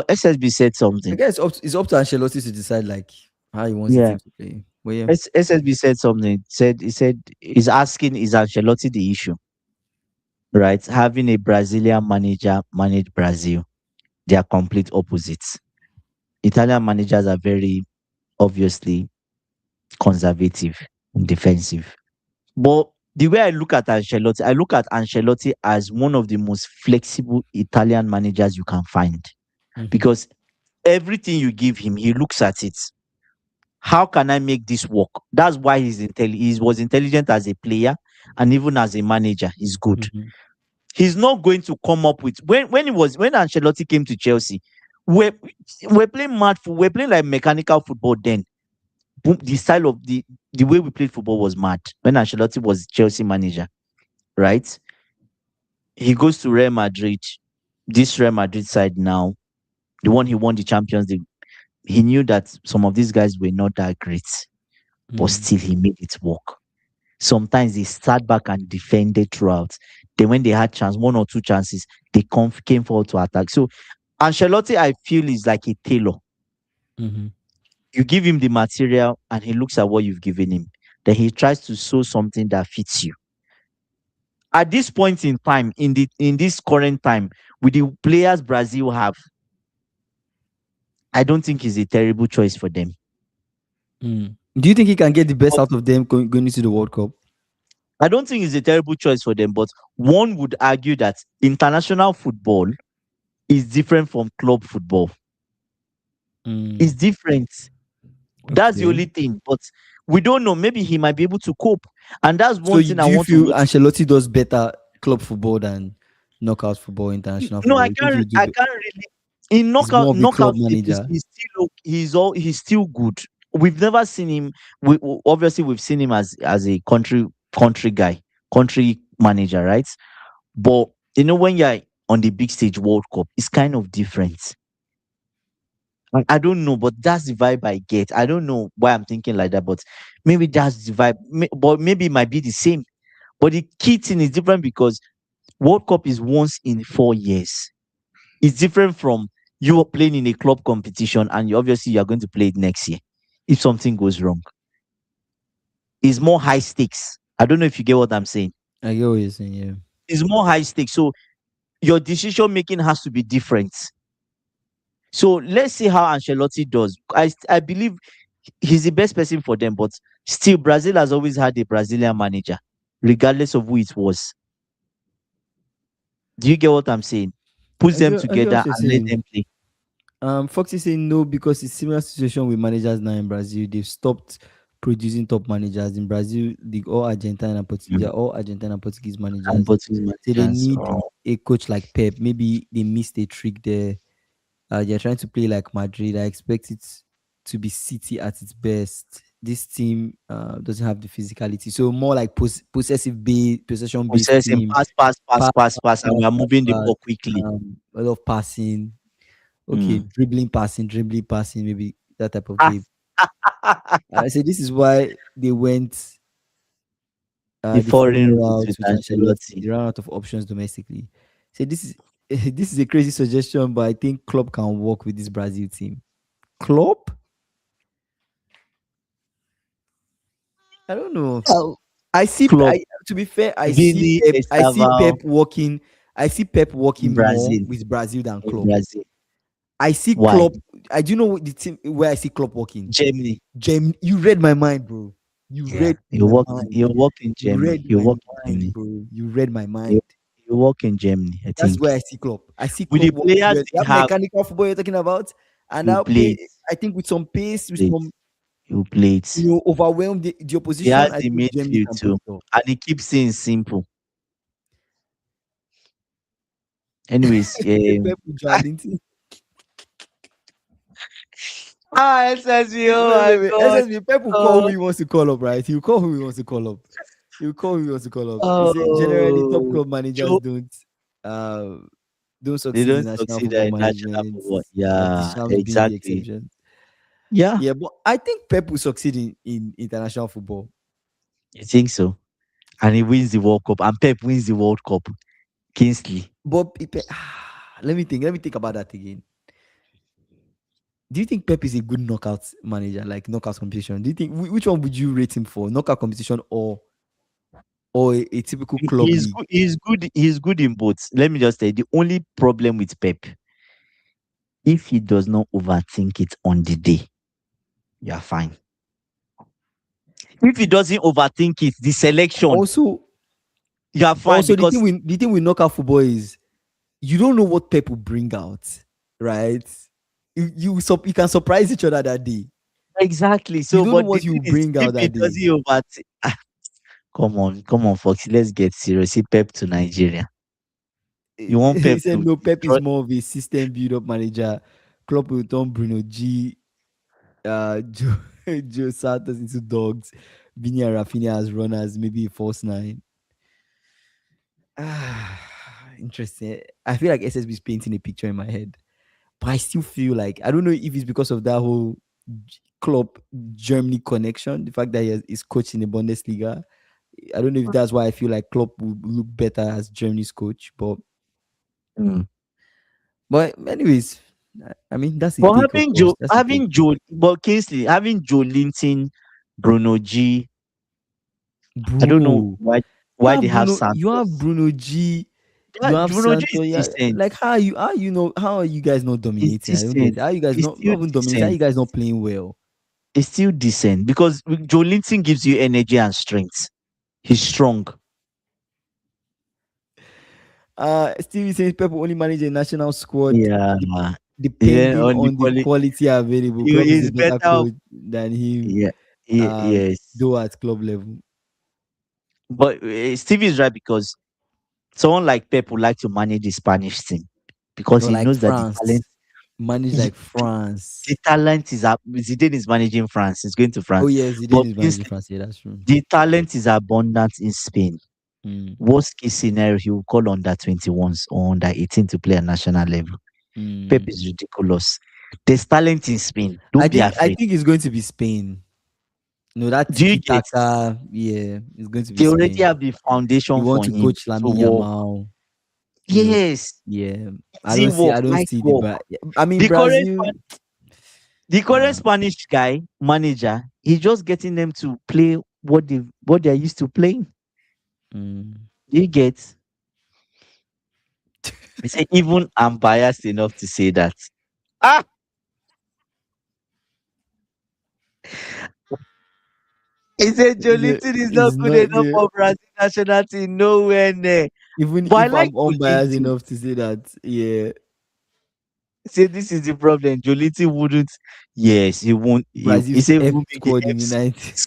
SSB said I something. guess it's up to Ancelotti to decide like how he wants the Yeah. team to play. But yeah. SSB said something. He said he's asking, is Ancelotti the issue? Right? Having a Brazilian manager manage Brazil. They are complete opposites. Italian managers are very obviously conservative and defensive. But the way I look at Ancelotti as one of the most flexible Italian managers you can find Mm-hmm. because everything you give him, he looks at it. How can I make this work? That's why he was intelligent as a player and even as a manager, he's good. Mm-hmm. He's not going to come up with when Ancelotti came to Chelsea, we're we're playing we're playing like mechanical football then. Boom, the style of the way we played football was mad when Ancelotti was Chelsea manager, right? He goes to Real Madrid, this Real Madrid side now, the one he won the Champions League. He knew that some of these guys were not that great, but Mm. still he made it work. Sometimes they sat back and defended throughout. Then when they had chance, one or two chances, they came forward to attack. So Ancelotti, I feel, is like a tailor. Mm-hmm. You give him the material and he looks at what you've given him. Then he tries to sew something that fits you. At this point in time, in this current time, with the players Brazil have, I don't think it's a terrible choice for them. Mm. Do you think he can get the best But out of them going into the World Cup? I don't think it's a terrible choice for them, but one would argue that international football is different from club football. It's Mm. different. That's the Okay. only thing. But we don't know. Maybe he might be able to cope. And that's So one thing I do you want to feel motivate. Ancelotti does better club football than knockout football, international No, football? You think he'll do? I can't really. In He's more of a club knockout stages, manager. he's still good. We've never seen him. Obviously we've seen him as a country guy, country manager, right? But when you're on the big stage World Cup, it's kind of different. I don't know, but that's the vibe I get. I don't know why I'm thinking like that, but maybe that's the vibe. But maybe it might be the same. But the key thing is different because World Cup is once in 4 years. It's different from you playing in a club competition and you are going to play it next year. If something goes wrong, it's more high stakes. I don't know if you get what I'm saying. I get what you're saying. Yeah. It's more high stakes. So your decision making has to be different. So let's see how Ancelotti does. I believe he's the best person for them, but still, Brazil has always had a Brazilian manager, regardless of who it was. Do you get what I'm saying? Put them I get together what you're and let saying. them play. Fox is saying no because it's similar situation with managers now in Brazil. They've stopped producing top managers in Brazil. They're Mm. all Argentine and Portuguese And managers. Portuguese So they managers. need Oh, a coach like Pep. Maybe they missed a trick there. They're trying to play like Madrid. I expect it to be City at its best. This team doesn't have the physicality, so more like possession based possessing, team. pass, pass, pass, Pass, pass, pass, and pass, we are pass, moving the pass, ball quickly. a lot of passing. Okay, Mm. dribbling, passing, maybe that type of game. I say this is why they went The the foreign foreign route route with with Ancelotti. Ancelotti. They ran out of options domestically. So this is this is a crazy suggestion, but I think Klopp can work with this Brazil team. Klopp? I don't know. Oh, I see. Klopp, To be fair, I see Vini Pep. I see Pep Estaval working. I see Pep in working more Brazil. with Brazil than In Klopp. Brazil. I see Why? Klopp. I do know the team where I see Klopp working. Germany. You read my mind, bro. You Yeah. read my mind. You work in You Germany. read You my work in mind, Germany. bro. You read my You, mind. you work in Germany, I That's where think. I see Klopp. I see With Klopp the working players well. they That have, mechanical football you're talking about, and you I'll play play. it. I think with some pace, with Play it. some You play it. overwhelm the He opposition. has I the think Germany midfield can pull too. it off. And he keeps things simple. Anyways, Pep Guardiola. SSV, oh my Wait. god. SSB, Pep will call who Oh, he wants to call up, right? He'll call who he wants to call up. He'll call who he wants to call up. He say generally top oh, club managers Joe, uh don't they succeed in don't national succeed football at national management. football. Yeah, Deschamps being the exactly. exception. Yeah, Yeah, but I think Pep will succeed in international football. you think so? And he wins the World Cup, and Pep wins the World Cup. Kingsley. But let me think. Let me think about that again. Do you think Pep is a good knockout manager, like knockout competition? Do you think which one would you rate him for, knockout competition or a typical club He's league? good. He's good. He's good in both. Let me just say the only problem with Pep If he does not overthink it on the day, you are fine. If he doesn't overthink it, the selection, Also, you are fine also because the thing with knockout football is you don't know what Pep will bring out, right? You can surprise each other that day. exactly. You So, don't know but the what thing you is, bring if out he that day. doesn't overthink, come on, Foxy, let's get serious. See Pep to Nigeria. You want He Pep said to no, Pep is destroy? more of a system build up manager. Klopp will turn Bruno G, Joe, Joe Santos into dogs, Vini and Rafinha as runners, maybe a false nine. Interesting. I feel like SSB is painting a picture in my head, but I still feel like I don't know if it's because of that whole Klopp Germany connection, the fact that he's coach in the Bundesliga. I don't know if that's why I feel like Klopp would look better as Germany's coach, Mm. but anyways, I mean that's the But take, of course. That's the take. But Kingsley, having Joe Linton, Bruno G, I don't know Bro, why they have You have Santos. Bruno G, you Yeah, have Bruno G is Santo. Yeah, decent. like how are you guys not It's dominating? I don't get decent. it. How you guys It's not still even dominating? How decent. you guys not playing well? It's still decent because Joe Linton gives you energy and strength. He's strong. Stevie says Pep only manage a national squad Yeah. Even depending on the on the quality available. Club is a he's better better. coach than him, Yeah. Yes. though at club level. But Stevie is right because someone like Pep would like to manage the Spanish team because Or he like knows that France, manage he- like France. the talent is up. Zidane is managing France. He's going to Oh France. yes, But Zidane is managing Kingsley, France. Yeah, that's true. the talent is abundant in Spain. Mm, Worst case scenario, he will call under 21s or under 18 to play at national level. Pep mm. is ridiculous. There's talent in Spain. I Don't be think I afraid. think it's going to be Spain. No, that Do you tiki get? taka, yeah, it's going to be They already Spain. have the You foundation want for to him coach to Lamine work. Yamal, Yes, yeah. easy I work, don't light see the work. but I mean The current Brazil. the current Uh, Spanish guy manager, he's just getting them to play what they're used to playing. mm. You get? He said, even I'm biased enough to say that. Ah, he said Jolinton is not It's good not enough the for Brazil national team. Nowhere near. even But I if like I'm unbiased Jolinton. enough to say that, yeah, Say this is the problem. Jolinton wouldn't. Yes, he won't. He Brazil's said F moving the squad in the F's. night.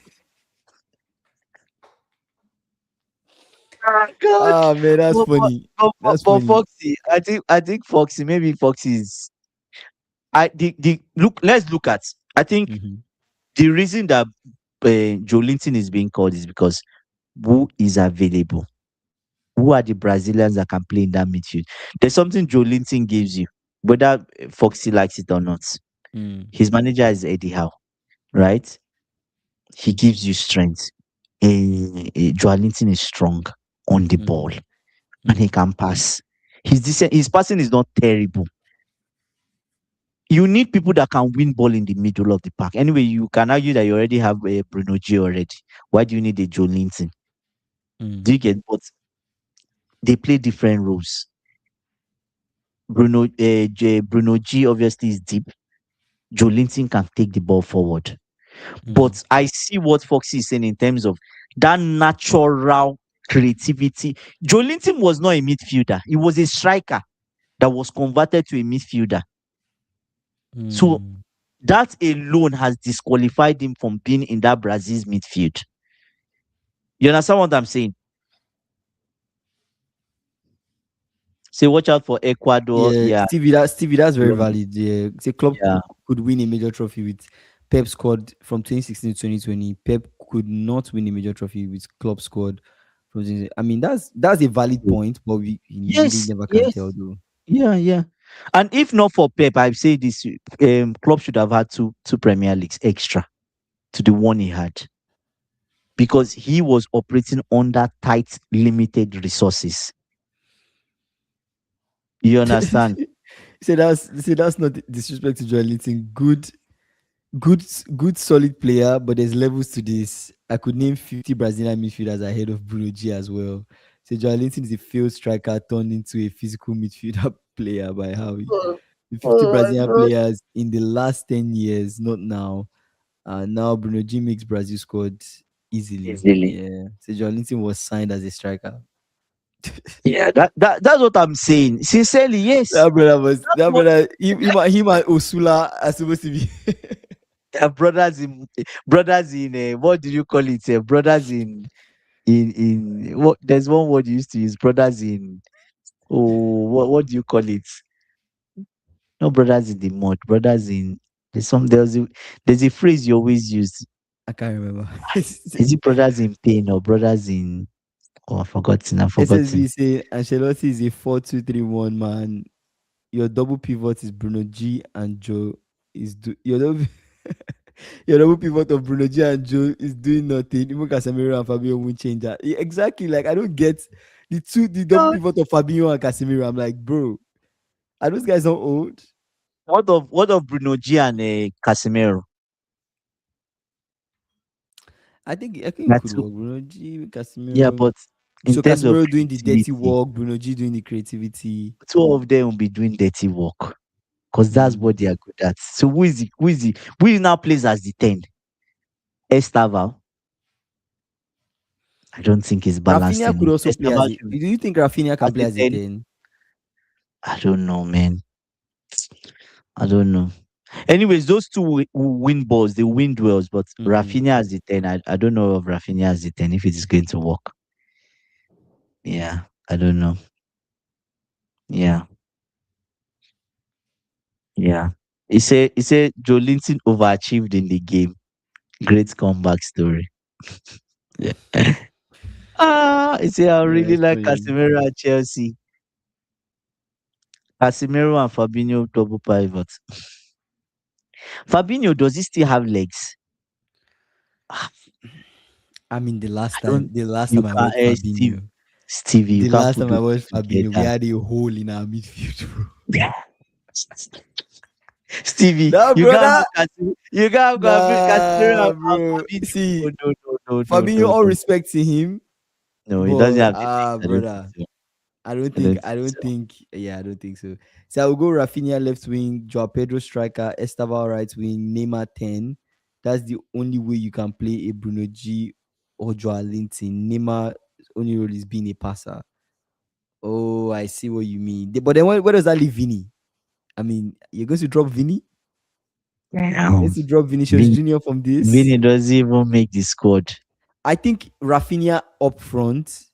Ah, God. Ah man, that's But, but, funny. That's but funny. Foxy, I think Foxy, maybe Foxy is the look. Let's look at. I think Hmm. the reason that Jolinton is being called is because who is available? Who are the Brazilians that can play in that midfield? There's something Jolinton gives you, whether Foxy likes it or not. Mm, His manager is Eddie Howe, right? He gives you strength. Joelinton is strong on the ball mm, and he mm, can pass. His decent, his passing is not terrible. You need people that can win ball in the middle of the park. Anyway, you can argue that you already have Bruno G already. Why do you need a Joe Linton? mm, Do you get? But they play different roles. Bruno G obviously is deep. Joe Linton can take the ball forward. mm, But I see what Foxy is saying in terms of that natural creativity. Joe Linton was not a midfielder. He was a striker that was converted to a midfielder. So mm. that alone has disqualified him from being in that Brazil's midfield. You understand what I'm saying? Say, watch out for Ecuador. Yeah, Yeah, Stevie, that's very Colombia. valid. Yeah, say club Yeah. could win a major trophy with Pep squad from 2016 to 2020. Pep could not win a major trophy with club squad from 2016. I mean, that's a valid point, but we really Yes, never can tell yes. though. Yeah. And if not for Pep, I'd say this club should have had two Premier Leagues extra to the one he had because he was operating under tight, limited resources. You understand? That's not disrespect to Joelinton. Good, good, solid player, but there's levels to this. I could name 50 Brazilian midfielders ahead of Bruno G as well. So Joelinton is a failed striker turned into a physical midfielder player by Howie. The 50 Oh my Brazilian God. players in the last 10 years, not now. Now Bruno G makes Brazil squad easily. Easily. Yeah. So John Linton was signed as a striker. Yeah, that's what I'm saying. Sincerely, yes. That's That what brother him and Osula are supposed to be. brothers in what do you call it? Brothers in what? There's one word you used to use. Brothers in, oh, what do you call it? No, brothers in the mud. Brothers in, there's a phrase you always use. I can't remember. Is it brothers in pain or brothers in? Oh, I've forgotten. I've forgotten. SSB say Ancelotti is a 4-2-3-1 man. Your double pivot is Bruno G and Joe your double your double pivot of Bruno G and Joe is doing nothing. Even Casemiro and Fabio won't change that. Exactly. Like I don't get the double God. pivot of Fabio and Casemiro. I'm like, bro, are those guys not old? What of Bruno G and Casemiro? I think it That could two. work. Bruno G, Yeah, Casemiro. but in So terms of Casemiro doing the dirty creativity, work, Bruno G doing the creativity. two of them will be doing dirty work because that's what Mm. they are good at. So who now plays as the 10? Estaval. I don't think it's balanced Rafinha could enough. also play as Estaval a. should be Do you think Rafinha can as play the as a 10. 10? I don't know, man. I don't know. Anyways, those two will win balls, they win duels, but Mm. Rafinha as the 10, I don't know of Rafinha as the 10 if it is going to work. Yeah, I don't know. Yeah, yeah. He said Joe Linton overachieved in the game. Great comeback story. Yeah. He said I Yeah, really it's like funny. Casemiro at Chelsea. Casemiro and Fabinho double pivot. Fabinho, does he still have legs? Ah, I mean, I don't. the last You time I can't, watched Fabinho, Stevie. You the can't last put time I those watched two Fabinho, we together. had a hole in our midfield, bro. Stevie, Nah, you can't brother. have you can't have Casemiro Nah, and bro. Fabinho. See, No, no, no, no, no, Fabinho, no, all no. respect to him, No, he doesn't but have the legs. I don't think brother, so. I I don't think don't so. think, yeah, I don't think so. So I will go Rafinha left wing, Joao Pedro striker, Estaval right wing, Neymar 10. That's the only way you can play a Bruno G or Joao Linton. Neymar only role is being a passer. Oh, I see what you mean. But then where does that leave Vinny? I mean, you're going to drop Vinny? You're going Damn. to drop Vinicius Vin, Junior from this? Vinny doesn't even make the squad. I think Rafinha up front.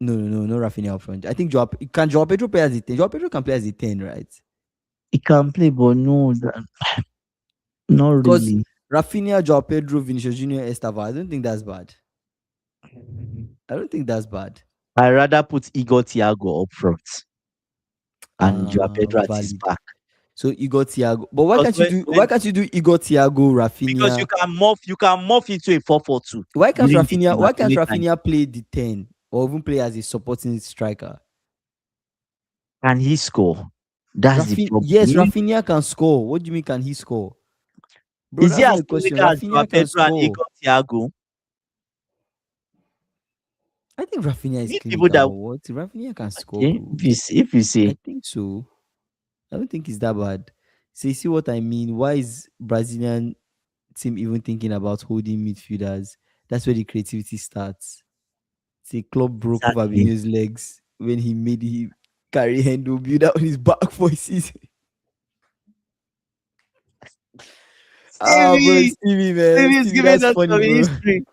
No, Rafinha up front. I think Joao Pedro play as a 10. Joao Pedro can play as a 10, right? He can play, but no, not Because really. Rafinha, Joao Pedro, Vinicius Junior, Estava. I don't think that's bad. I don't think that's bad. I rather put Igor Thiago up front and Joao Pedro at his Valid. back. So Igor Thiago. But Because why can't you do Igor Thiago, because Rafinha? you can morph into a 4-4-2 Why can't during the Rafinha? game Why at can't any time. Rafinha play the 10 or even play as a supporting striker? Can he score? That's the problem. Yes, Rafinha can score. What do you mean? Can he score, bro? Is he That's not as a question. clinical as Joao Rafinha can Pedro and score. Igor Thiago? I think Rafinha is These people that clinical. What? Rafinha can score, okay, bro. if you I say think so. I don't think it's that bad. So you see what I mean? Why is Brazilian team even thinking about holding midfielders? That's where the creativity starts. See, Klopp broke exactly. Fabinho's legs when he made him carry Hendo build out on his back for a season. Ah, bro, Stevie, man. Stevie is Stevie, giving that's us funny, some bro. history.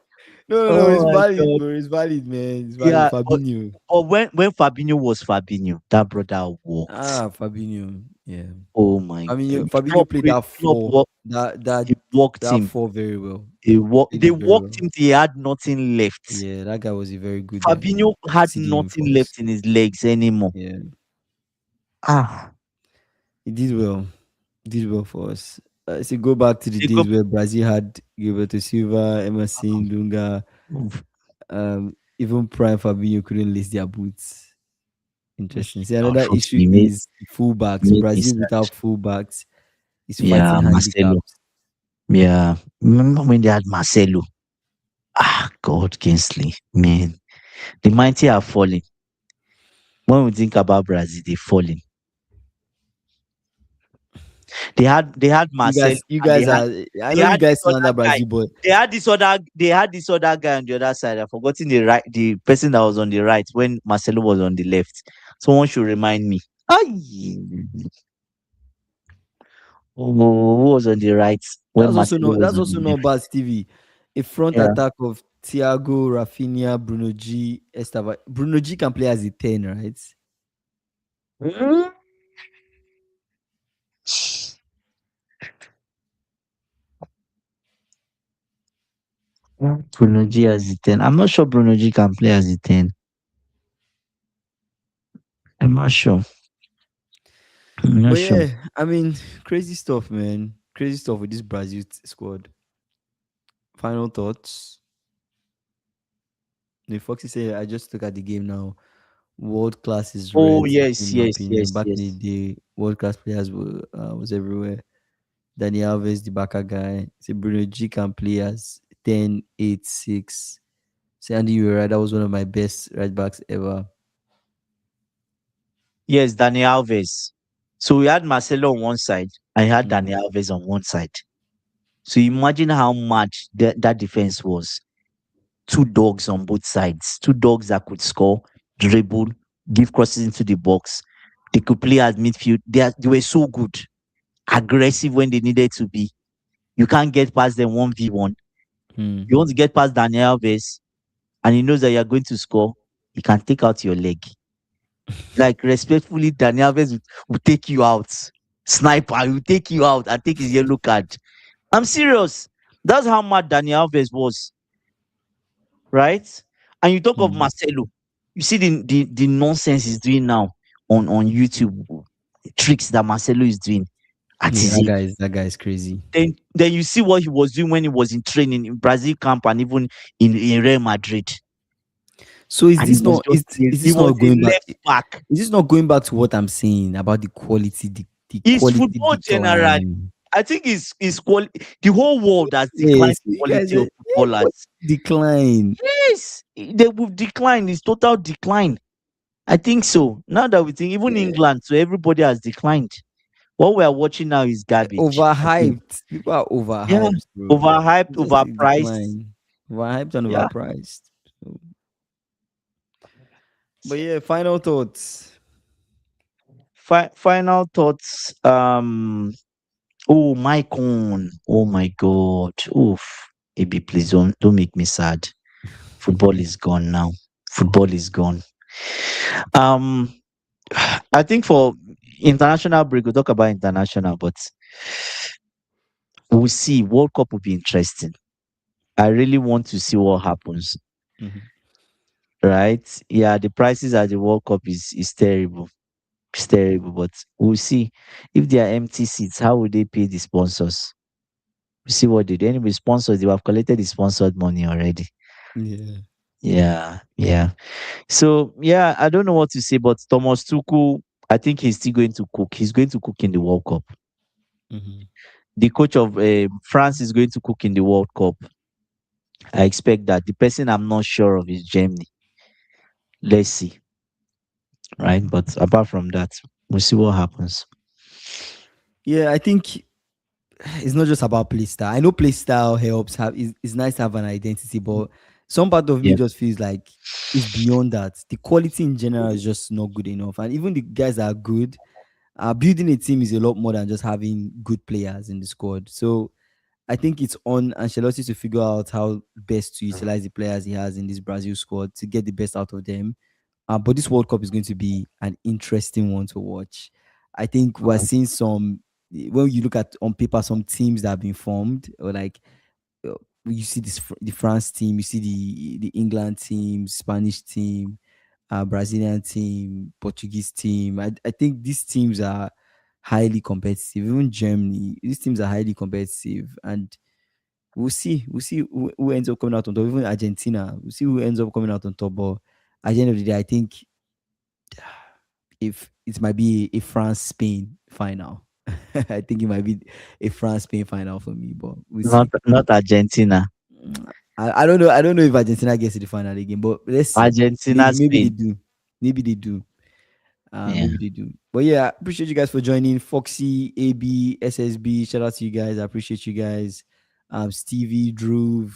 No, Oh it's my valid, god. bro. It's valid, man. It's valid. Yeah, Fabinho. but when Fabinho was Fabinho, that brother walked. Fabinho. Yeah. Oh my god. Fabinho played that Klopp four, walked, that that he walked that him. four very well. Played They it very walked well. him till he had nothing left. Yeah, that guy was a very good Fabinho had CDM nothing for us. left in his legs anymore. Yeah, Ah, he did well. Did well for us. So go back to the they go days where Brazil had Gilberto Silva, Emerson, Dunga, even Prime Fabinho couldn't lace their boots. Interesting. See, another issue unfortunately is fullbacks. made me Brazil sad. without fullbacks is Yeah, fighting Marcelo. handicaps. Yeah. Remember when they had Marcelo? Ah, God, Kingsley. Man, the mighty are falling. When we think about Brazil, they're falling. They had Marcel, You and guys are. I they know you had this guys slander other guy. Brazil, but They had this other guy on the other side. I've forgotten the person that was on the right when Marcelo was on the left. Someone should remind me. Aye. Who was on the right when Marcelo was that's on also the not left? bad, Stevie. A front Yeah. attack of Thiago, Rafinha, Bruno G, Estava. Bruno G can play as a 10, right? Mm. Bruno G as a 10. I'm not sure Bruno G can play as a 10. I'm not sure. I'm not But sure. yeah, I mean, crazy stuff, man. Crazy stuff with this Brazil squad. Final thoughts. The Foxy said, I just look at the game now. World class is Oh, red, yes, in my yes, opinion. yes, Back in the yes. day, world class players was everywhere. Dani Alves, the Baka guy. Say Bruno G can play as 10, 8, 6. Say Andy, you were right. That was one of my best right backs ever. Yes, Dani Alves. So we had Marcelo on one side. I had Mm. Dani Alves on one side. So imagine how much that defense was. Two dogs on both sides. Two dogs that could score, dribble, give crosses into the box. They could play as midfield. They were so good, aggressive when they needed to be. You can't get past them 1v1. Hmm. You want to get past Daniel Alves, and he knows that you're going to score. He can take out your leg. Like, respectfully, Daniel Alves will take you out. Sniper, he will take you out and take his yellow card. I'm serious. That's how mad Daniel Alves was, right? And you talk of Hmm. Marcelo. You see the nonsense he's doing now on YouTube, tricks that Marcelo is doing at Yeah, his age. that guy is crazy. Then you see what he was doing when he was in training in Brazil camp and even in Real Madrid. So is And he this was not just is he this was not a going back? left back. Is this not going back to what I'm saying about the His quality football generally, decline? I think his quality, the whole world has declined Yes, the you guys quality of what footballers. decline. Yes, they will decline. It's total decline. I think so. Now that we think, even Yeah. England, so everybody has declined. What we are watching now is garbage. I think. Overhyped. People are Yeah, overhyped, bro. overhyped, It's just a overpriced. decline. Overhyped and Yeah. overpriced. So, but yeah, final thoughts. Final thoughts. Oh, my con. Oh my God. Oof. AB, please don't make me sad. Football is gone now. Football is gone. Um, I think for international break, we'll talk about international, but we'll see. World Cup will be interesting. I really want to see what happens. Mhm. Right? Yeah, the prices at the World Cup is terrible. It's terrible, but we'll see. If there are empty seats, how will they pay the sponsors? We'll see what they do. Anyway, sponsors, they have collected the sponsored money already. Yeah. Yeah, yeah. So yeah, I don't know what to say, but Thomas Tuchel, I think he's still going to cook. He's going to cook in the World Cup. Mhm. The coach of France is going to cook in the World Cup. I expect that. The person I'm not sure of is Germany. Let's see, right? But apart from that, we'll see what happens. Yeah, I think it's not just about play style. I know play style helps have it's nice to have an identity, but some part of me Yeah. just feels like it's beyond that. The quality in general is just not good enough. And even the guys that are good, building a team is a lot more than just having good players in the squad. So I think it's on Ancelotti to figure out how best to utilize the players he has in this Brazil squad to get the best out of them. But this World Cup is going to be an interesting one to watch. I think we're seeing some when you look at on paper some teams that have been formed, or like uh, you see the France team, you see the England team, Spanish team, Brazilian team, Portuguese team. I think these teams are highly competitive. Even Germany, these teams are highly competitive, and we'll see who ends up coming out on top. Even Argentina, we'll see who ends up coming out on top. But at the end of the day, I think if it might be a France Spain final. I think it might be a France Spain final for me, but we'll see. Not Argentina. I don't know. I don't know if Argentina gets to the final again, but let's see. Argentina, Maybe they Spain. do. Maybe they do. Yeah. Maybe they do. But yeah, appreciate you guys for joining. Foxy, AB, SSB. Shout out to you guys. I appreciate you guys. Stevie, Drew,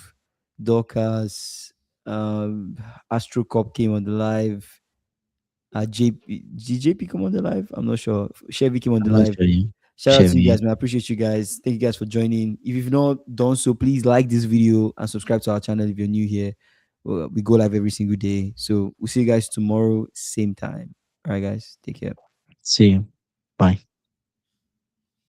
Dorcas, um, Astro Cop came on the live. JP, did JP come on the live? I'm not sure. Chevy came on the I'm not live. sure you. Shout out to you Chevy. guys, man. I appreciate you guys. Thank you guys for joining. If you've not done so, please like this video and subscribe to our channel if you're new here. We go live every single day. So we'll see you guys tomorrow, same time. All right, guys. Take care. See you. Bye.